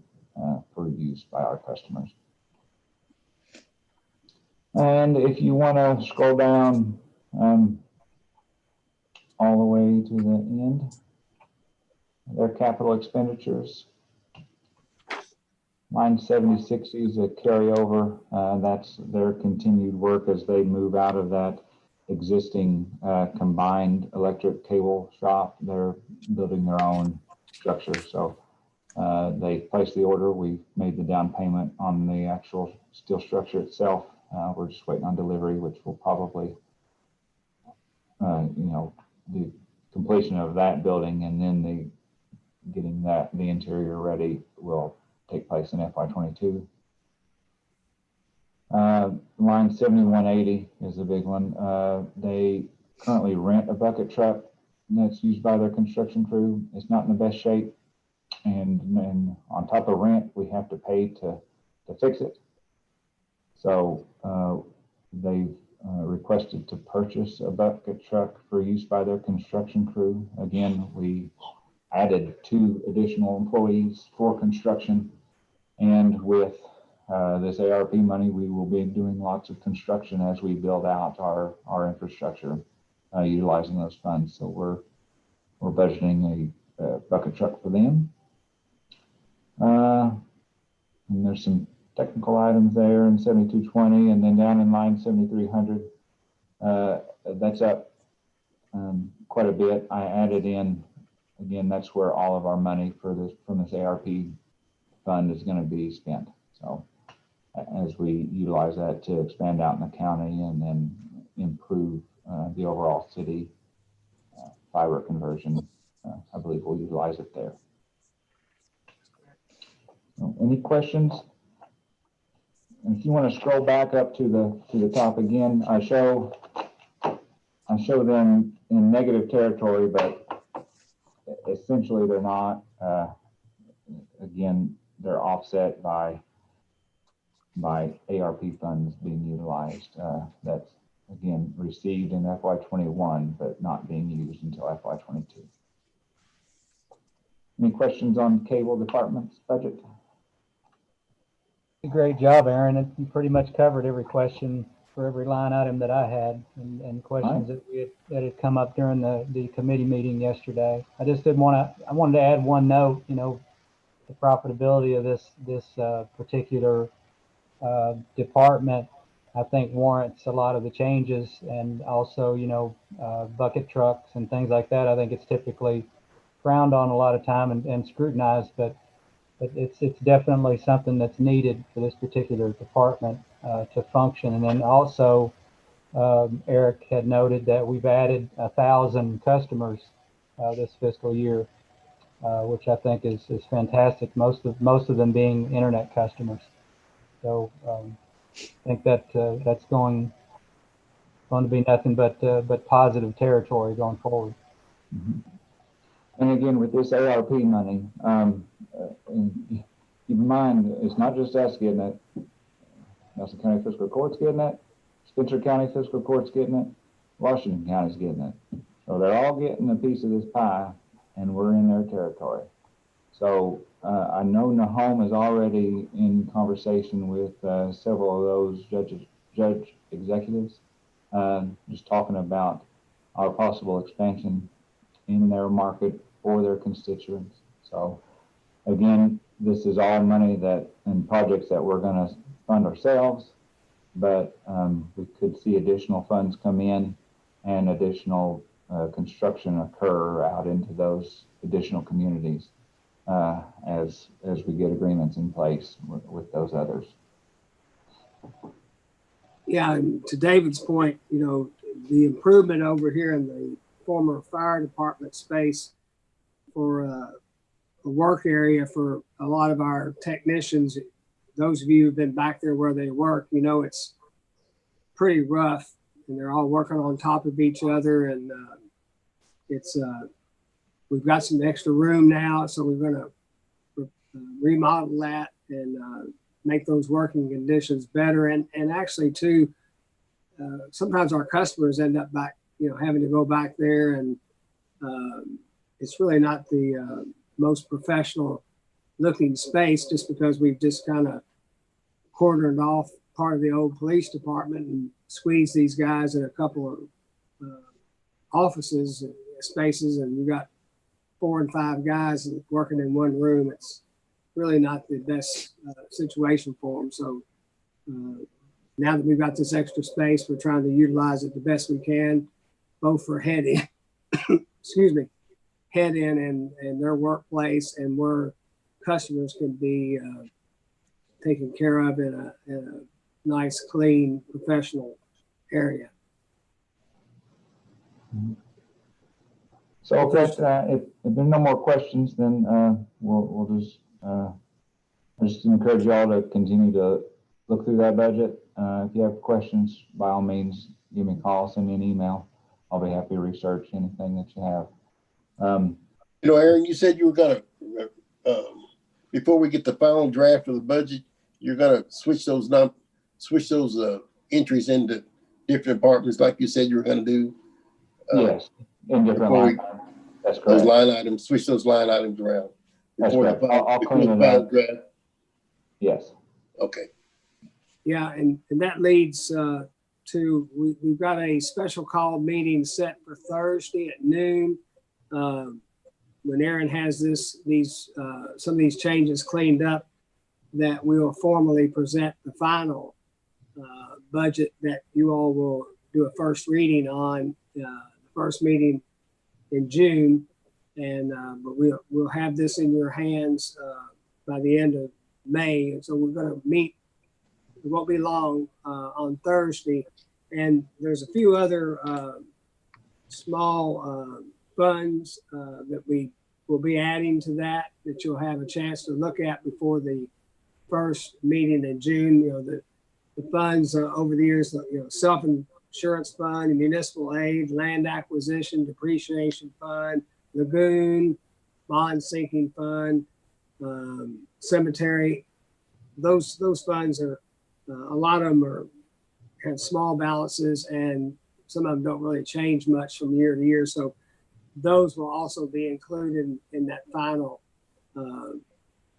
for use by our customers. And if you want to scroll down all the way to the end, their capital expenditures. Line 76 is a carryover. That's their continued work as they move out of that existing combined electric cable shop. They're building their own structure. So they placed the order. We've made the down payment on the actual steel structure itself. We're just waiting on delivery, which will probably, the completion of that building and then getting the interior ready will take place in FY22. Line 7180 is a big one. They currently rent a bucket truck that's used by their construction crew. It's not in the best shape. And then on top of rent, we have to pay to fix it. So they've requested to purchase a bucket truck for use by their construction crew. Again, we added 2 additional employees for construction, and with this ARP money, we will be doing lots of construction as we build out our infrastructure, utilizing those funds. So we're budgeting a bucket truck for them. And there's some technical items there in 7220, and then down in line 7300, that's up quite a bit. I added in, again, that's where all of our money from this ARP fund is going to be spent. So as we utilize that to expand out in the county and then improve the overall city fiber conversion, I believe we'll utilize it there. So any questions? And if you want to scroll back up to the top again, I show them in negative territory, but essentially they're not. Again, they're offset by ARP funds being utilized. That's again received in FY21, but not being used until FY22. Any questions on cable department's budget? Great job, Aaron. You pretty much covered every question for every line item that I had and questions that had come up during the committee meeting yesterday. I just I wanted to add one note, the profitability of this particular department, I think warrants a lot of the changes, and also, bucket trucks and things like that. I think it's typically frowned on a lot of time and scrutinized, but it's definitely something that's needed for this particular department to function. And then also, Eric had noted that we've added 1,000 customers this fiscal year, which I think is fantastic. Most of them being internet customers. So I think that that's going to be nothing but positive territory going forward. Mm-hmm. And again, with this ARP money, keep in mind, it's not just us getting it. Nelson County Fiscal Court's getting it. Spencer County Fiscal Court's getting it. Washington County's getting it. So they're all getting a piece of this pie, and we're in their territory. So I know Nahome is already in conversation with several of those judge executives, just talking about our possible expansion in their market for their constituents. So again, this is all money and projects that we're going to fund ourselves, but we could see additional funds come in and additional construction occur out into those additional communities as we get agreements in place with those others. Yeah, and to David's point, the improvement over here in the former fire department space for a work area for a lot of our technicians. Those of you who've been back there where they work, it's pretty rough, and they're all working on top of each other. And we've got some extra room now, so we're going to remodel that and make those working conditions better. And actually, too, sometimes our customers end up back, having to go back there, and it's really not the most professional looking space just because we've just kind of cordoned off part of the old police department and squeezed these guys in a couple of offices, spaces, and we got 4 and 5 guys working in one room. It's really not the best situation for them. So now that we've got this extra space, we're trying to utilize it the best we can, both for head in, head in and their workplace, and where customers can be taken care of in a nice, clean, professional area. So if there's no more questions, then we'll just I just encourage y'all to continue to look through that budget. If you have questions, by all means, give me a call, send me an email. I'll be happy to research anything that you have. You know, Aaron, you said you were gonna, before we get the final draft of the budget, you're gonna switch those entries into different departments, like you said you were gonna do. Yes, in different line items. That's correct. Those line items, switch those line items around. That's correct. I'll clean it up. Draft. Yes. Okay. Yeah, and that leads to, we've got a special call meeting set for Thursday at noon. When Aaron has some of these changes cleaned up, that we will formally present the final budget that you all will do a first reading on the first meeting in June. And but we'll have this in your hands by the end of May. And so we're going to meet, it won't be long, on Thursday. And there's a few other small funds that we will be adding to that you'll have a chance to look at before the first meeting in June. You know, the funds over the years, you know, self-insurance fund, municipal aid, land acquisition, depreciation fund, lagoon, bond sinking fund, cemetery. Those funds are, a lot of them have small balances, and some of them don't really change much from year to year. So those will also be included in that final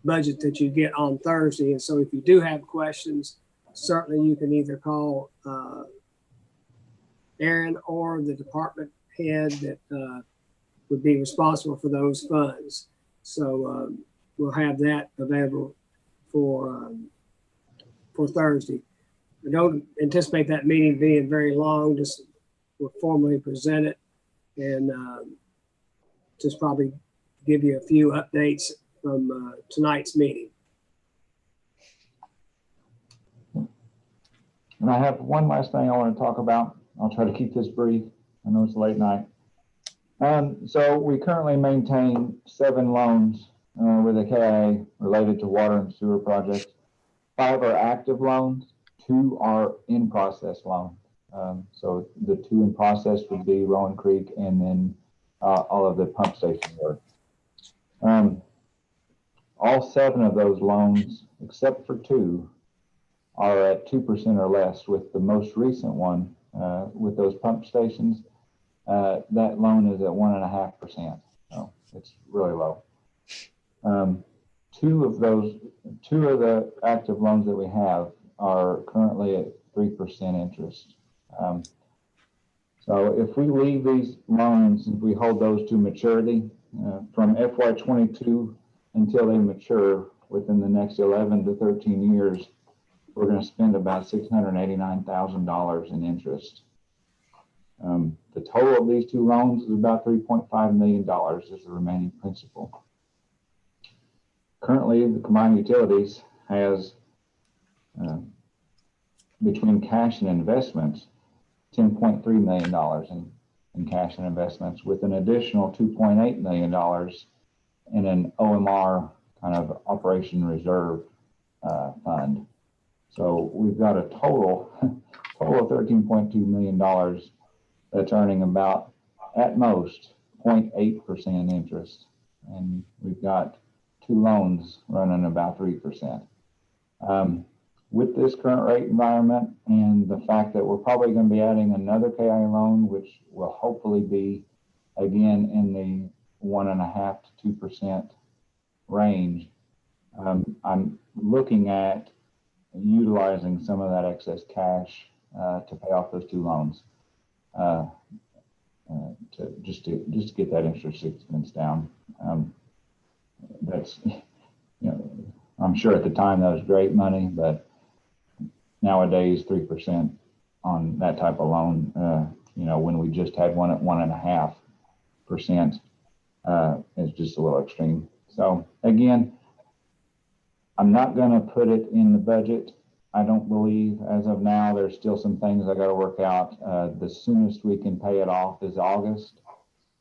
budget that you get on Thursday. And so if you do have questions, certainly you can either call Aaron or the department head that would be responsible for those funds. So we'll have that available for Thursday. I don't anticipate that meeting being very long. Just we'll formally present it and just probably give you a few updates from tonight's meeting. And I have one last thing I want to talk about. I'll try to keep this brief. I know it's a late night. So we currently maintain 7 loans with the KIA related to water and sewer projects. 5 are active loans, 2 are in process loans. So the 2 in process would be Rowan Creek and then all of the pump station work. All 7 of those loans, except for 2, are at 2% or less, with the most recent one with those pump stations. That loan is at 1.5%. So it's really low. 2 of the active loans that we have are currently at 3% interest. So if we leave these loans, if we hold those to maturity from FY22 until they mature within the next 11 to 13 years, we're going to spend about $689,000 in interest. The total of these 2 loans is about $3.5 million as the remaining principal. Currently, the combined utilities has between cash and investments, $10.3 million in cash and investments, with an additional $2.8 million in an OMR kind of operation reserve fund. So we've got a total of $13.2 million that's earning about, at most, 0.8% interest. And we've got 2 loans running about 3%. With this current rate environment and the fact that we're probably going to be adding another KI loan, which will hopefully be, again, in the 1.5% to 2% range, I'm looking at utilizing some of that excess cash to pay off those two loans. To get that interest expense down. That's, I'm sure at the time that was great money, but nowadays 3% on that type of loan, when we just had one at 1.5%, is just a little extreme. So again, I'm not going to put it in the budget. I don't believe as of now. There's still some things I got to work out. The soonest we can pay it off is August.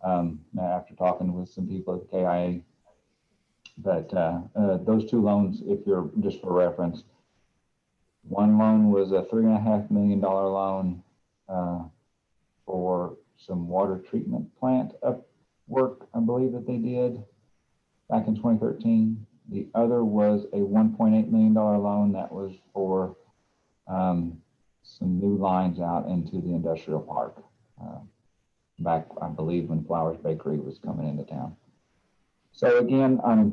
After talking with some people at KIA, but those two loans, if you're just for reference, one loan was a $3.5 million loan for some water treatment plant work, I believe that they did back in 2013. The other was a $1.8 million loan that was for some new lines out into the industrial park back, I believe, when Flowers Bakery was coming into town. So again, I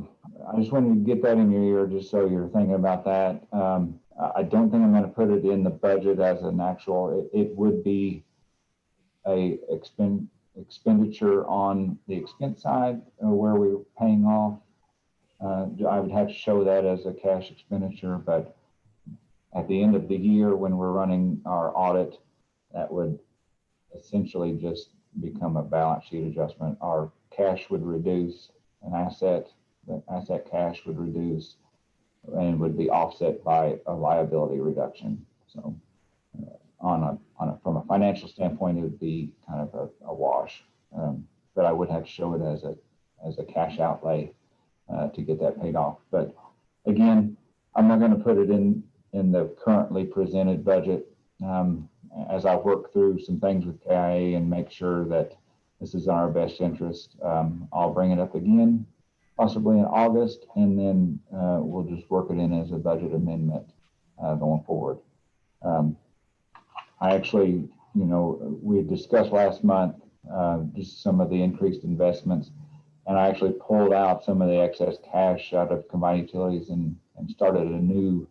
just wanted to get that in your ear just so you're thinking about that. I don't think I'm going to put it in the budget as an actual, it would be a expenditure on the expense side where we were paying off. I would have to show that as a cash expenditure, but at the end of the year when we're running our audit, that would essentially just become a balance sheet adjustment. Our cash would reduce an asset, the asset cash would reduce and would be offset by a liability reduction. So from a financial standpoint, it would be kind of a wash, but I would have to show it as a cash outlay to get that paid off. But again, I'm not going to put it in the currently presented budget. As I work through some things with KIA and make sure that this is in our best interest, I'll bring it up again, possibly in August, and then we'll just work it in as a budget amendment going forward. I actually, we had discussed last month just some of the increased investments, and I actually pulled out some of the excess cash out of combined utilities and started a new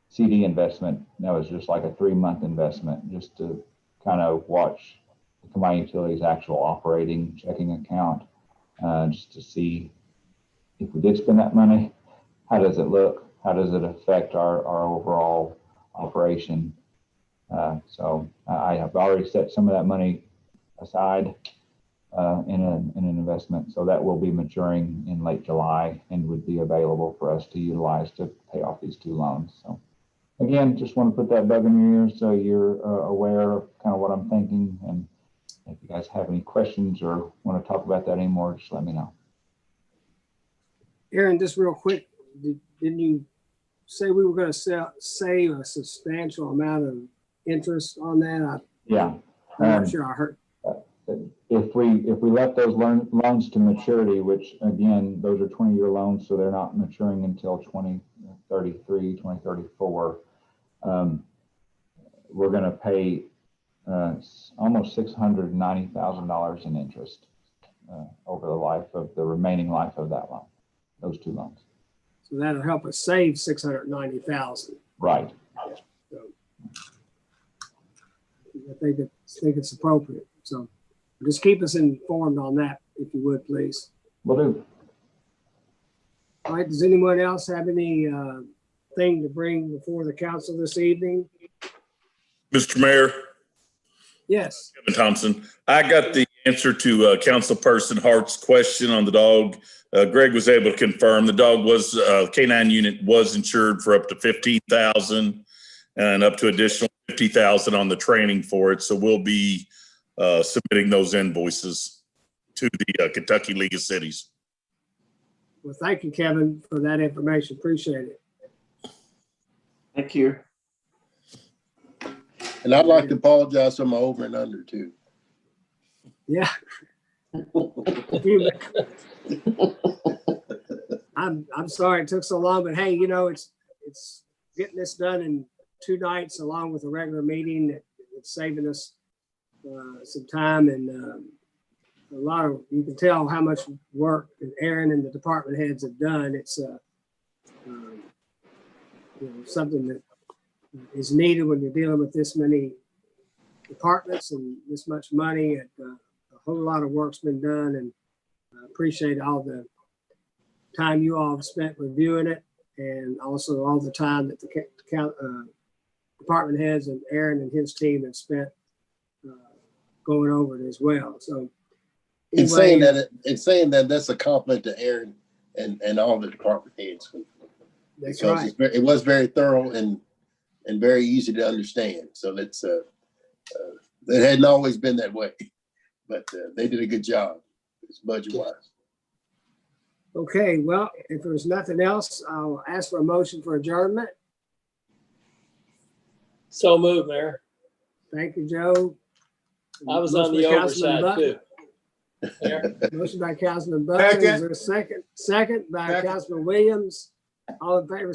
CD investment. That was just like a 3-month investment just to kind of watch the combined utilities actual operating checking account, just to see if we did spend that money, how does it look? How does it affect our overall operation? So I have already set some of that money aside in an investment. So that will be maturing in late July and would be available for us to utilize to pay off these two loans. So again, just want to put that bug in your ear so you're aware of kind of what I'm thinking. And if you guys have any questions or want to talk about that anymore, just let me know. Aaron, just real quick, didn't you say we were going to save a substantial amount of interest on that? Yeah. I'm not sure I heard. If we left those loans to maturity, which again, those are 20-year loans, so they're not maturing until 2033, 2034, we're going to pay almost $690,000 in interest over the remaining life of that loan, those two loans. So that'll help us save $690,000. Right. So I think it's appropriate. So just keep us informed on that, if you would, please. Will do. All right. Does anyone else have any thing to bring before the council this evening? Mr. Mayor? Yes. Kevin Thompson. I got the answer to Councilperson Hart's question on the dog. Greg was able to confirm the dog was canine unit was insured for up to $15,000 and up to additional $50,000 on the training for it. So we'll be submitting those invoices to the Kentucky League of Cities. Well, thank you, Kevin, for that information. Appreciate it. Thank you. And I'd like to apologize for my over and under too. Yeah. I'm sorry it took so long, but hey, it's getting this done in 2 nights along with a regular meeting. It's saving us some time and a lot of, you can tell how much work that Aaron and the department heads have done. It's something that is needed when you're dealing with this many departments and this much money. And, a whole lot of work's been done, and I appreciate all the time you all have spent reviewing it, and also all the time that the department heads and Aaron and his team have spent going over it as well. So In saying that, that's a compliment to Aaron and all the department heads. That's Because right. it was very thorough and very easy to understand. So that's it hadn't always been that way, but they did a good job. It's budget wise. Okay, well, if there's nothing else, I'll ask for a motion for adjournment. So moved, Mayor. Thank you, Joe. I was on Motion the by Councilman overside Butler. too. Mayor? Motion by Councilman Butler. Is there a second? Second by Second. Councilman Williams. All in favor,